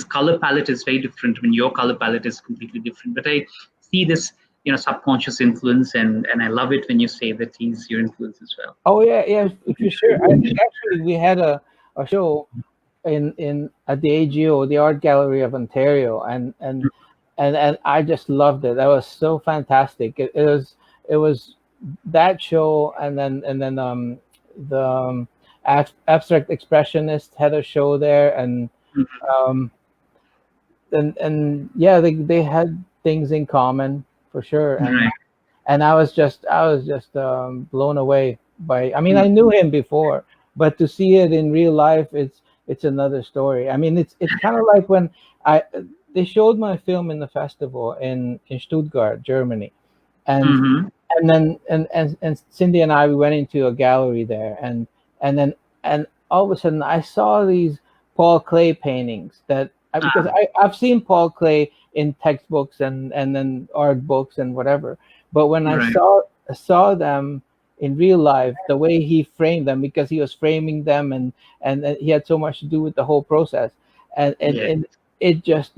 color palette is very different. I mean, your color palette is completely different. But I see this subconscious influence, and I love it when you say that he's your influence as well. Oh yeah, yeah, for sure. I think actually we had a show in at the AGO, the Art Gallery of Ontario, and I just loved it. That was so fantastic. It was that show, and then the abstract expressionist had a show there, um, and yeah, they had things in common for sure, Right. and I was just blown away by. I mean, I Mm. knew him before, but to see it in real life, it's another story. I mean, it's kind of like when I they showed my film in the festival in Stuttgart, Germany, and Mm-hmm. and Cindy and I, we went into a gallery there, and then and all of a sudden I saw these Paul Klee paintings because Ah, I've seen Paul Klee in textbooks and then art books and whatever, but when I right. saw them in real life, the way he framed them, because he was framing them, and he had so much to do with the whole process, Yeah. and it just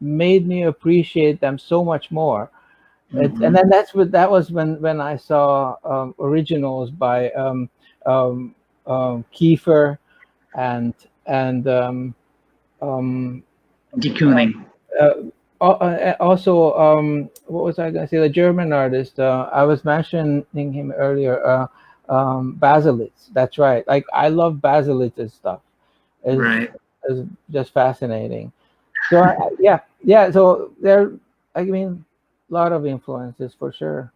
made me appreciate them so much more. And Mm-hmm. then that was when I saw originals by Kiefer and and um, Decooning. Uh, Also, what was I going to say? The German artist. I was mentioning him earlier. Baselitz. That's right. Like I love Baselitz's stuff. Is Right. is just fascinating. So yeah, yeah. So there. I mean, a lot of influences for sure.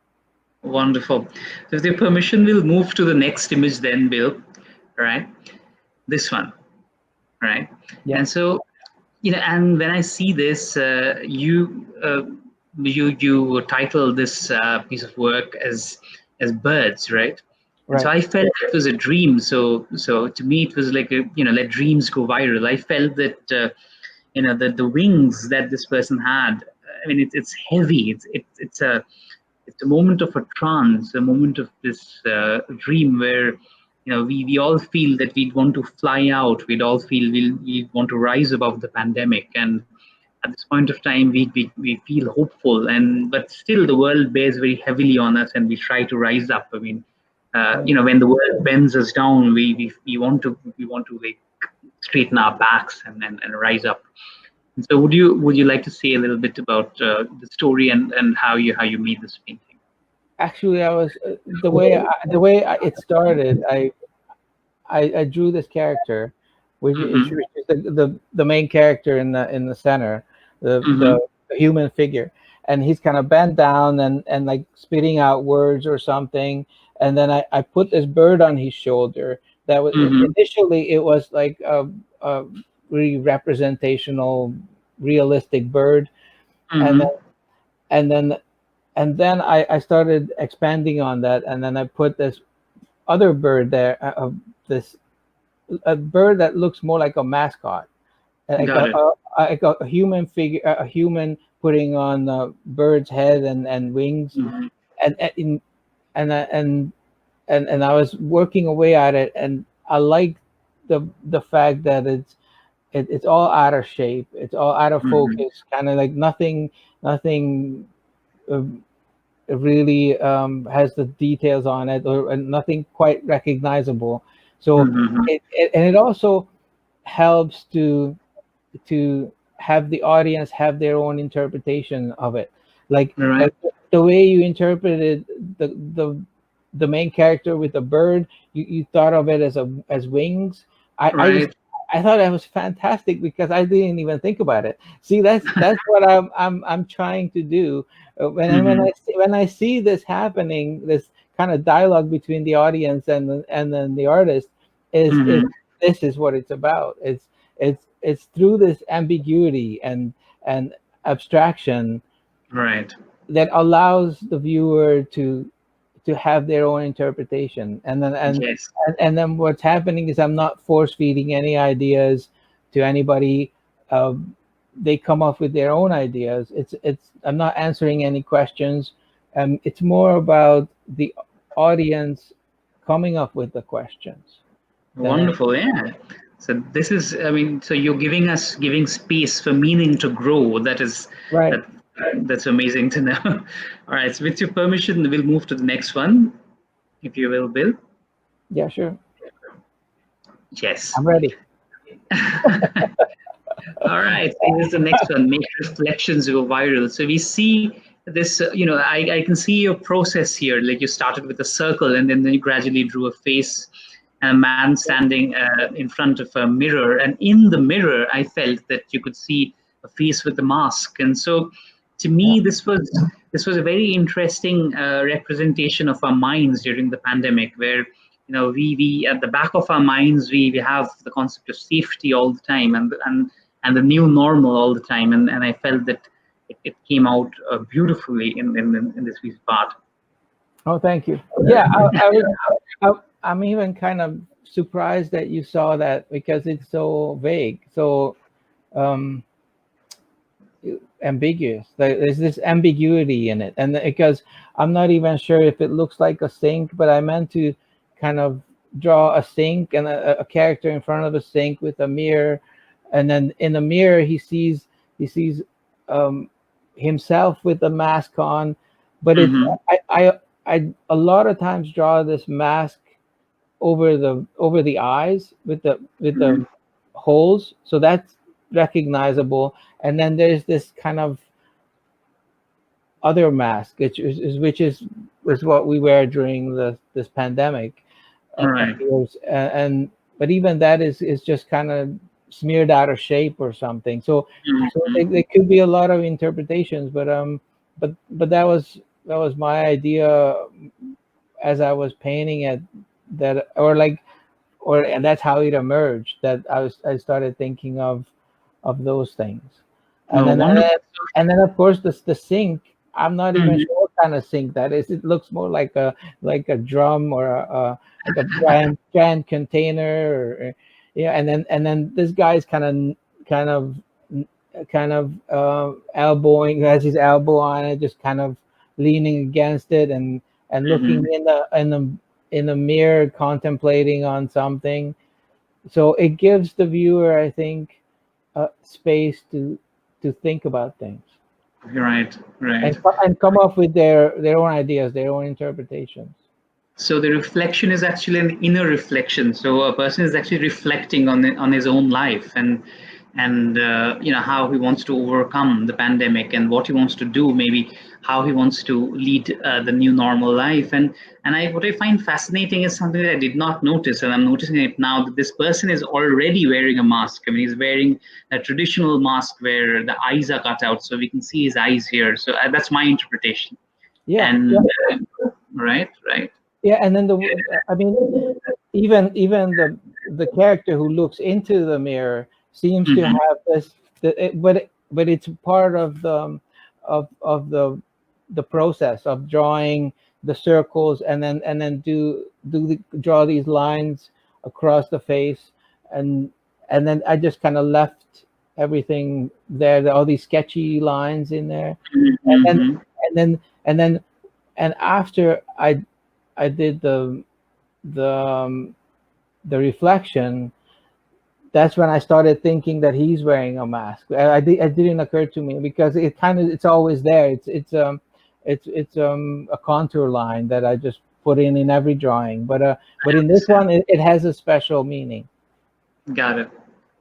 Wonderful. So with your permission, we'll move to the next image then, Bill. Right. This one. Right. Yeah. And so, and when I see this, you title this piece of work as birds, right? And so Right. I felt it was a dream. So to me, it was like let dreams go viral. I felt that that the wings that this person had. I mean, it's heavy. It's a moment of a trance, a moment of this dream where we all feel that we'd want to fly out. We'd all feel we want to rise above the pandemic, and at this point of time, we feel hopeful, and but still the world bears very heavily on us, and we try to rise up. I mean, Right. when the world bends us down, we want to like straighten our backs and rise up. And so, would you like to say a little bit about the story and how you made this painting? Actually, I was it started. I drew this character, Mm-hmm. which is the main character in the center, Mm-hmm. the human figure, and he's kind of bent down and like spitting out words or something, and then I put this bird on his shoulder. That was Mm-hmm. initially it was like a really representational, realistic bird, and then Mm-hmm. and then I started expanding on that, and then I put this other bird there, this a bird that looks more like a mascot, like Got it. a human figure, a human putting on a bird's head and wings, Mm-hmm. and and and I- and and I was working away at it, and I like the fact that it's all out of shape, it's all out of Mm-hmm. focus, kind of like nothing. Uh, really has the details on it, or and nothing quite recognizable. So Mm-hmm. and it also helps to have the audience have their own interpretation of it, Right. like the way you interpreted the the the main character with the bird. You thought of it as wings. I just Right. I thought that was fantastic because I didn't even think about it. See, that's what I'm trying to do. Mm-hmm. When I see this happening, this kind of dialogue between the audience and then the artist, is Mm-hmm. this is what it's about. It's through this ambiguity and abstraction Right. that allows the viewer to have their own interpretation, Yes. and then what's happening is I'm not force feeding any ideas to anybody. They come up with their own ideas. It's I'm not answering any questions. It's more about the audience coming up with the questions than any. Wonderful. Yeah. So this is, I mean, so you're giving space for meaning to grow. Right. That that's amazing to know. All right. So with your permission, we'll move to the next one, if you will, Bill. Yeah, sure. Yes. I'm ready. All right, so here's the next one. Make reflections go viral. So we see this, I can see your process here. Like you started with a circle and then you gradually drew a face, a man standing in front of a mirror. And in the mirror, I felt that you could see a face with a mask. And so to Yeah. me, this was a very interesting representation of our minds during the pandemic, where we at the back of our minds we have the concept of safety all the time, and the new normal all the time, and I felt that it came out beautifully in this piece of art. Oh, thank you. Yeah, I'm even kind of surprised that you saw that because it's so vague, so um, ambiguous. There's this ambiguity in it, and because I'm not even sure if it looks like a sink, but I meant to kind of draw a sink and a character in front of a sink with a mirror, and then in the mirror he sees um, himself with the mask on, but it's Hmm. I a lot of times draw this mask over the eyes with the Hmm. holes. So recognizable, and then there's this kind of other mask, which is what we wear during this pandemic of Right. yours, and but even that is just kind of smeared out of shape or something. So Mhm. there could be a lot of interpretations, but that was my idea as I was painting it, that or like or and that's how it emerged, that I started thinking of those things. And Oh, then wonderful. of course the sink, I'm not even Mhm. sure what kind of sink that is. It looks more like a drum or like a giant container, or yeah. And then this guy's kind of elbowing, has his elbow on it, just kind of leaning against it, and looking Mhm. in the mirror, contemplating on something. So it gives the viewer, I think, space to think about things, Right, right. and come up with their own ideas, their own interpretations. So the reflection is actually an inner reflection. So a person is actually reflecting on his own life, and how he wants to overcome the pandemic and what he wants to do, maybe how he wants to lead the new normal life. And what I find fascinating is something that I did not notice, and I'm noticing it now, that this person is already wearing a mask. I mean, he's wearing a traditional mask where the eyes are cut out, so we can see his eyes here. So that's my interpretation. Yeah, yeah, And right, right. yeah. And then I mean, even the character who looks into the mirror seems to Mhm. have this, but it's part of of the process of drawing the circles, and then draw these lines across the face, and then I just kind of left everything there, all these sketchy lines in there, and then Mhm. and then and then and after I did the um, the reflection, that's when I started thinking that he's wearing a mask. It didn't occur to me because it's always there. It's a contour line that I just put in every drawing. But in this Understand. one, it has a special meaning. Got it.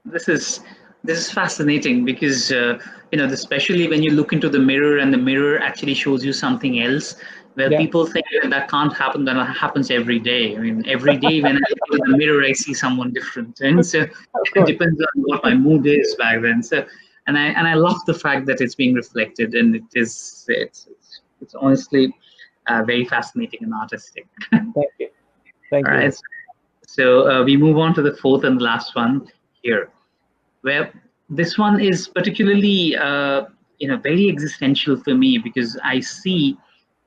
This is this is fascinating because especially when you look into the mirror and the mirror actually shows you something else. Where Yeah, people think that that can't happen, that happens every day. I mean, every day when I look into the mirror, I see someone different, and so of it course. depends on what my mood is back then. So, and I love the fact that it's being reflected, and it's honestly very fascinating and artistic. Thank you. Thank All you. right. So we move on to the fourth and last one here, where this one is particularly very existential for me because I see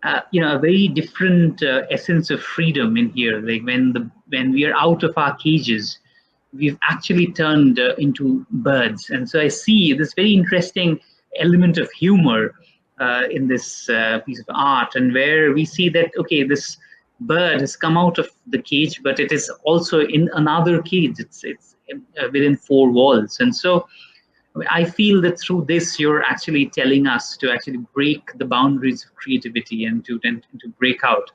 a very different essence of freedom in here. Like when we are out of our cages, we've actually turned into birds, and so I see this very interesting element of humor in this piece of art, and where we see that okay, this bird has come out of the cage, but it is also in another cage. It's within four walls, and so I feel that through this, you're actually telling us to actually break the boundaries of creativity and to break out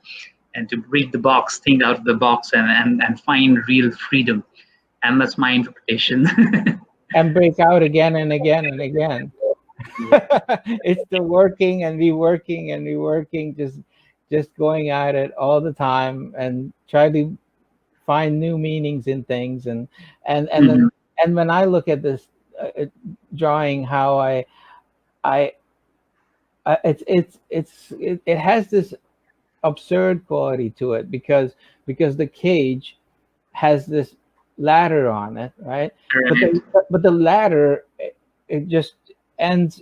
and to break the box, think out of the box, and find real freedom. And that's my interpretation. And break out again and again and again. Yeah. It's the working and reworking and reworking, just going at it all the time, and try to find new meanings in things, and then Mhm. and when I look at this drawing, how I, it has this absurd quality to it, because the cage has this ladder on it, right? But Right. the ladder, it just ends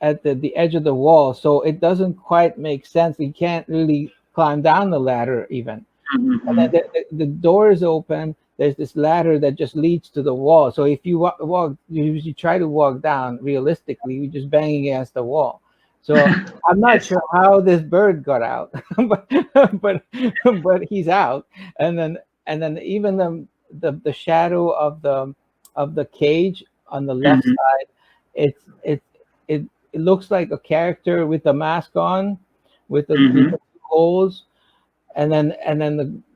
at the edge of the wall, so it doesn't quite make sense. You can't really climb down the ladder even. And Mhm. then the door is open. There's this ladder that just leads to the wall. So if you you try to walk down realistically, you're just banging against the wall. So I'm not Yes. sure how this bird got out, but but but he's out. And then even the shadow of the cage on the left Mhm. side, it's it looks like a character with a mask on, with Mhm. the two holes, and then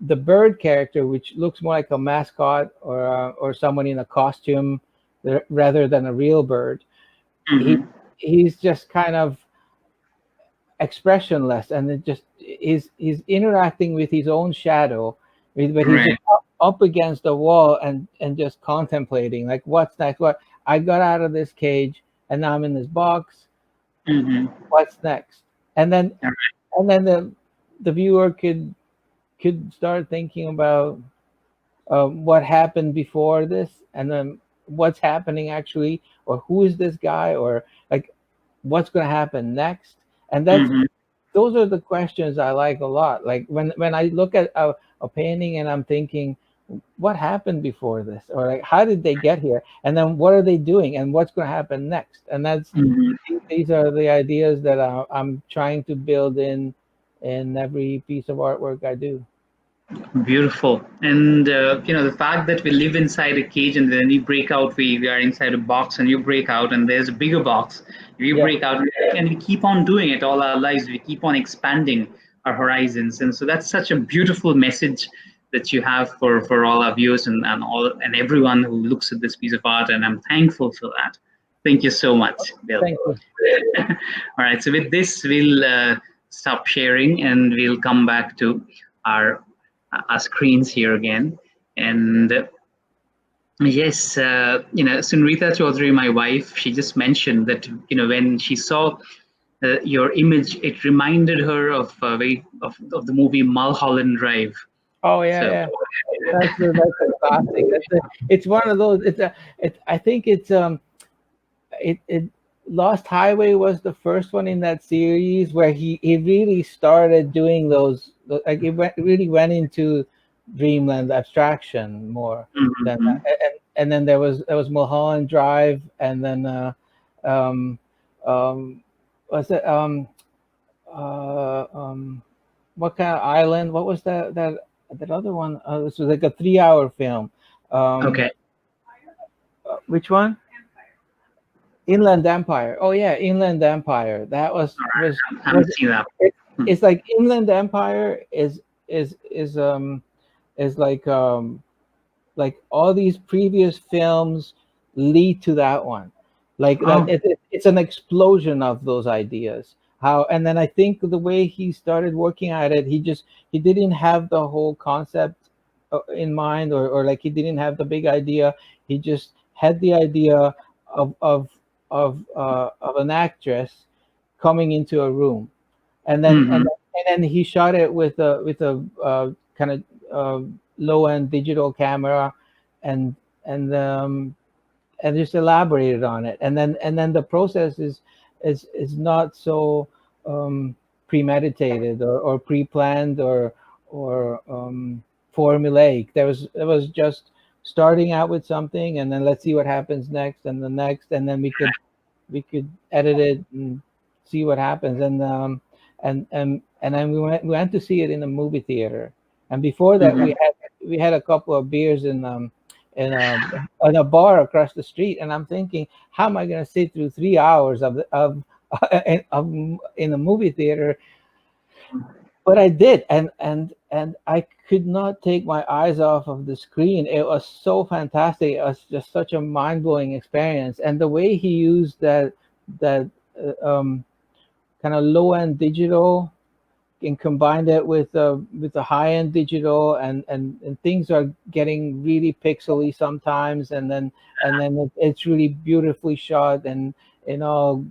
the bird character, which looks more like a mascot or someone in a costume, rather than a real bird. He Mm-hmm. he's just kind of expressionless, and it just he's interacting with his own shadow, but he's just Right. up against the wall and just contemplating, like, what's next? What, I got out of this cage and now I'm in this box. Mm-hmm. What's next? And then All the viewer could start thinking about what happened before this, and then what's happening actually, or who is this guy, or like what's going to happen next. And right. that's Mm-hmm. those are the questions I like a lot. Like when I look at a painting and I'm thinking, what happened before this, or like how did they get here, and then what are they doing, and what's going to happen next. And that's Mm-hmm. these are the ideas that I'm trying to build in every piece of artwork I do. Beautiful. And the fact that we live inside a cage and then we break out, we are inside a box and you break out and there's a bigger box. We Yeah, break out and we keep on doing it all our lives. We keep on expanding our horizons. And so that's such a beautiful message that you have for all our viewers and all and everyone who looks at this piece of art. And I'm thankful for that. Thank you so much, Bill. thank you. All right. So with this, we'll stop sharing and we'll come back to our our screens here again. And yes, Sunrita Chaudhary, my wife, she just mentioned that when she saw your image, it reminded her of the movie Mulholland Drive. Oh yeah, So yeah. That's a classic. It's one of those. I think it Lost Highway was the first one in that series where he really started doing like really went into dreamland abstraction more than mhm. that. And then there was Mulholland Drive, and then um was it uh um what kind of island? What was that other one? This was like a 3 hour film. Um, Okay. which one? Inland Empire. Oh yeah, Inland Empire. That All was right. I haven't was seen that. it, Hmm. it's like Inland Empire is like all these previous films lead to that one, like that Oh. it's an explosion of those ideas. How, and then I think the way he started working at it, he didn't have the whole concept in mind, or like he didn't have the big idea. He just had the idea of of of an actress coming into a room, and then Hmm. and then he shot it with a kind of low end digital camera, and and um, and just elaborated on it. And then the process is not so premeditated, or pre-planned, or formulaic. There was just starting out with something, and then let's see what happens next, and the next, and then we could edit it and see what happens. And then we went to see it in a movie theater. And before that, Hmm. we had a couple of beers in a bar across the street. And I'm thinking, how am I going to sit through 3 hours in a movie theater? But I did, and I could not take my eyes off of the screen. It was so fantastic. It was just such a mind blowing experience, and the way he used that kind of low end digital and combined it with the high end digital, and things are getting really pixely sometimes, and then it's really beautifully shot, and in all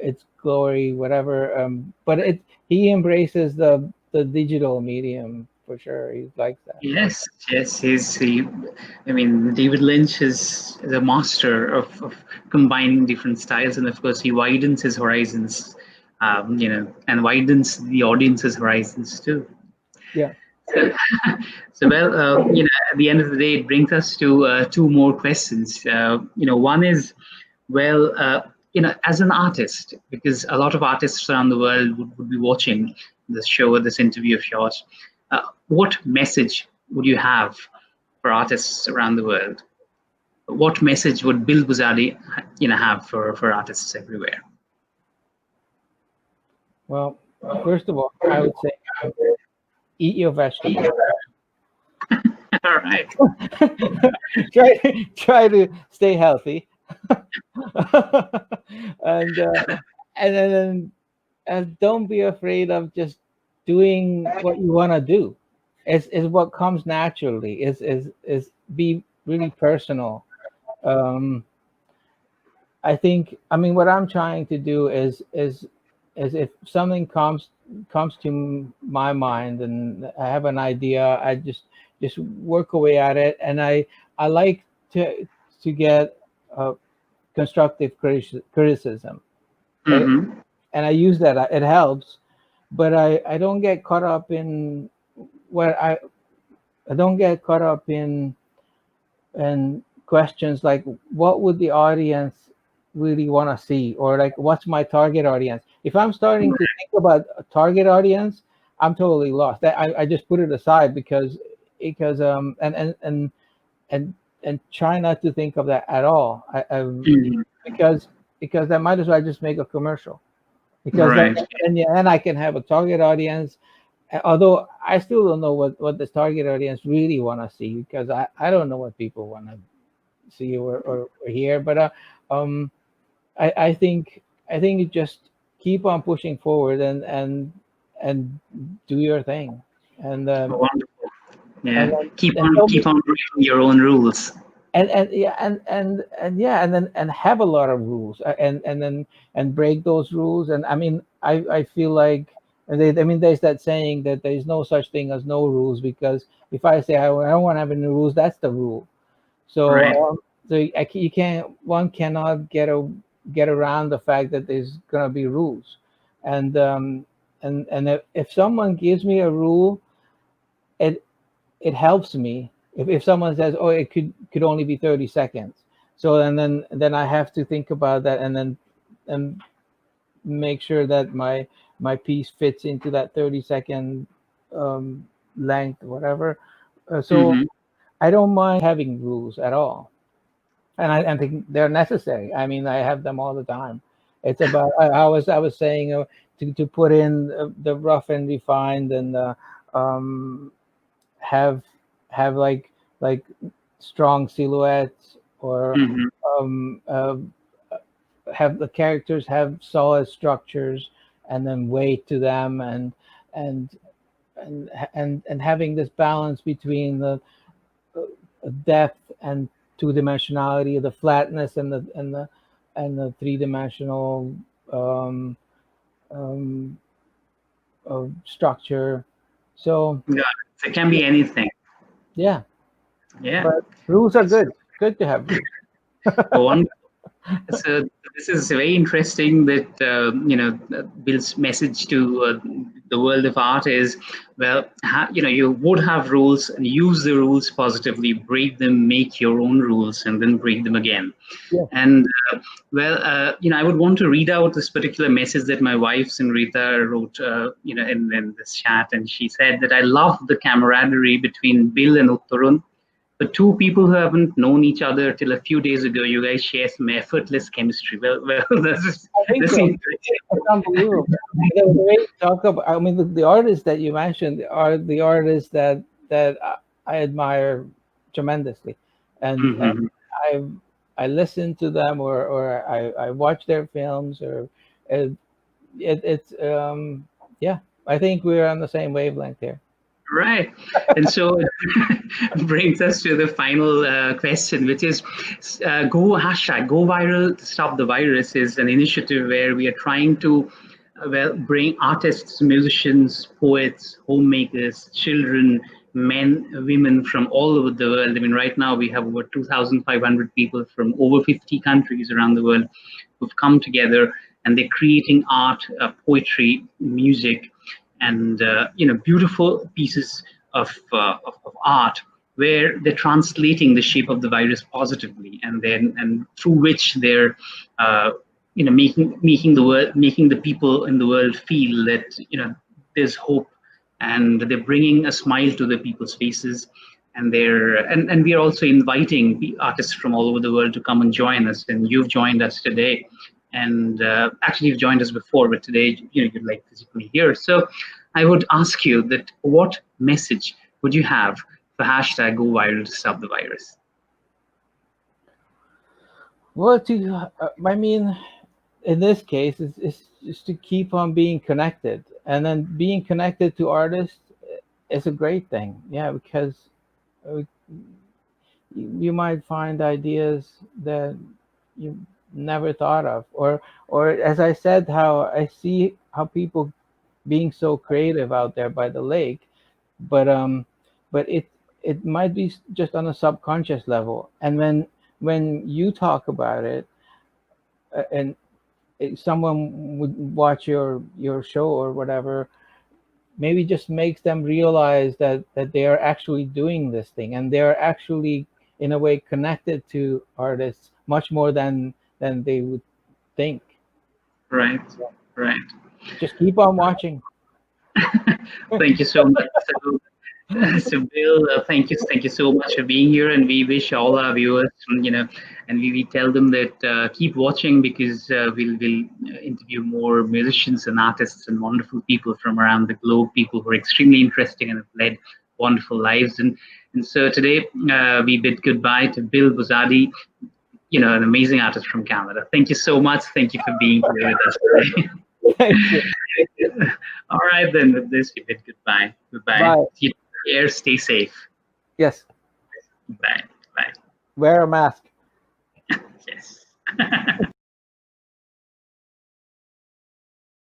its glory, whatever. But he embraces the digital medium for sure. He likes that. Yes, yes, I mean, David Lynch is the master of combining different styles, and of course, he widens his horizons, and widens the audience's horizons too. Yeah. So, so well, at the end of the day, it brings us to two more questions. One is, well, as an artist, because a lot of artists around the world would be watching this show or this interview of yours, what message would you have for artists around the world? What message would Bill Buzadi, have for artists everywhere? Well, first of all, I would say eat your vegetables. All right. try to stay healthy. and then don't be afraid of just doing what you want to do. Is what comes naturally. Is be really personal. Um, I think. I mean, what I'm trying to do is if something comes to my mind and I have an idea, I just work away at it, and I like to get constructive criticism, Mm-hmm. and I use that. It helps, but I don't get caught up in what I don't get caught up in questions like what would the audience really want to see, or like what's my target audience. If I'm starting to think about a target audience, I'm totally lost. I just put it aside because and and try not to think of that at all. Mm-hmm. Because I might as well just make a commercial, because then Right. and yeah, and I can have a target audience. Although I still don't know what the target audience really want to see, because I don't know what people want to see or hear. But um, I think you just keep on pushing forward and do your thing, and Wonderful. and Yeah. then, Keep and on don't keep be, on breaking your own rules. and yeah and yeah and then and have a lot of rules, and then and break those rules. And I mean I feel like, I mean there's that saying that there's no such thing as no rules, because if I say I don't want to have any rules, that's the rule. So Right. you can't, one cannot get around the fact that there's gonna be rules. And if someone gives me a rule, it it helps me. If someone says, oh, it could only be 30 seconds, so and then I have to think about that, and make sure that my piece fits into that 30-second um, length, whatever. So Mm-hmm. I don't mind having rules at all, and I think they're necessary. I mean, I have them all the time. It's about, I was saying, to put in the rough and refined, and um, have like strong silhouettes, or Mm-hmm. um, uh, have the characters have solid structures, and then weight to them, and and having this balance between the depth and two-dimensionality, the flatness and the three-dimensional um, um, structure. So Got it. It can be anything. yeah, Yeah. but rules are good. Good to have rules. One. So this is very interesting that Bill's message to the world of art is, well, you would have rules and use the rules positively, break them, make your own rules, and then break them again. Yeah. And I would want to read out this particular message that my wife Sinrita wrote, in this chat, and she said that I love the camaraderie between Bill and Uttarun. The two people who haven't known each other till a few days ago, you guys share some effortless chemistry. Well, I think this so. is It's unbelievable. The way you talk about, I mean, the artists that you mentioned are the artists that I admire tremendously, and Mhm. I I listen to them, or I watch their films, or it, it's yeah. I think we're on the same wavelength here. Right. And so it brings us to the final question, which is Go Viral to Stop the Virus is an initiative where we are trying to bring artists, musicians, poets, homemakers, children, men, women from all over the world. I mean, right now we have over 2,500 people from over 50 countries around the world who've come together, and they're creating art, poetry, music, and beautiful pieces of art where they're translating the shape of the virus positively, and through which they're making the people in the world feel that there's hope, and they're bringing a smile to the people's faces. And we are also inviting artists from all over the world to come and join us, and you've joined us today. And actually you've joined us before, but today you're like physically here. So I would ask you that what message would you have for hashtag Go Viral to Stop the Virus? Well, I mean, in this case, it's just to keep on being connected, and then being connected to artists is a great thing. Yeah, because uh, you might find ideas that you never thought of, or as I said, how I see how people being so creative out there by the lake, but it might be just on a subconscious level, and when you talk about it, and someone would watch your show or whatever, maybe just makes them realize that they are actually doing this thing, and they are actually in a way connected to artists much more than they would think. Right, right. Just keep on watching. Thank you so much. So Bill, thank you so much for being here, and we wish all our viewers, and we tell them that keep watching, because we'll interview more musicians and artists and wonderful people from around the globe, people who are extremely interesting and have led wonderful lives. And so today we bid goodbye to Bill Buzadi, an amazing artist from Canada. Thank you so much. Thank you for being here with us today. Thank you. All right, then with this we bid goodbye. Goodbye. Bye. Take care. Stay safe. Yes. Bye. Bye. Wear a mask. Yes.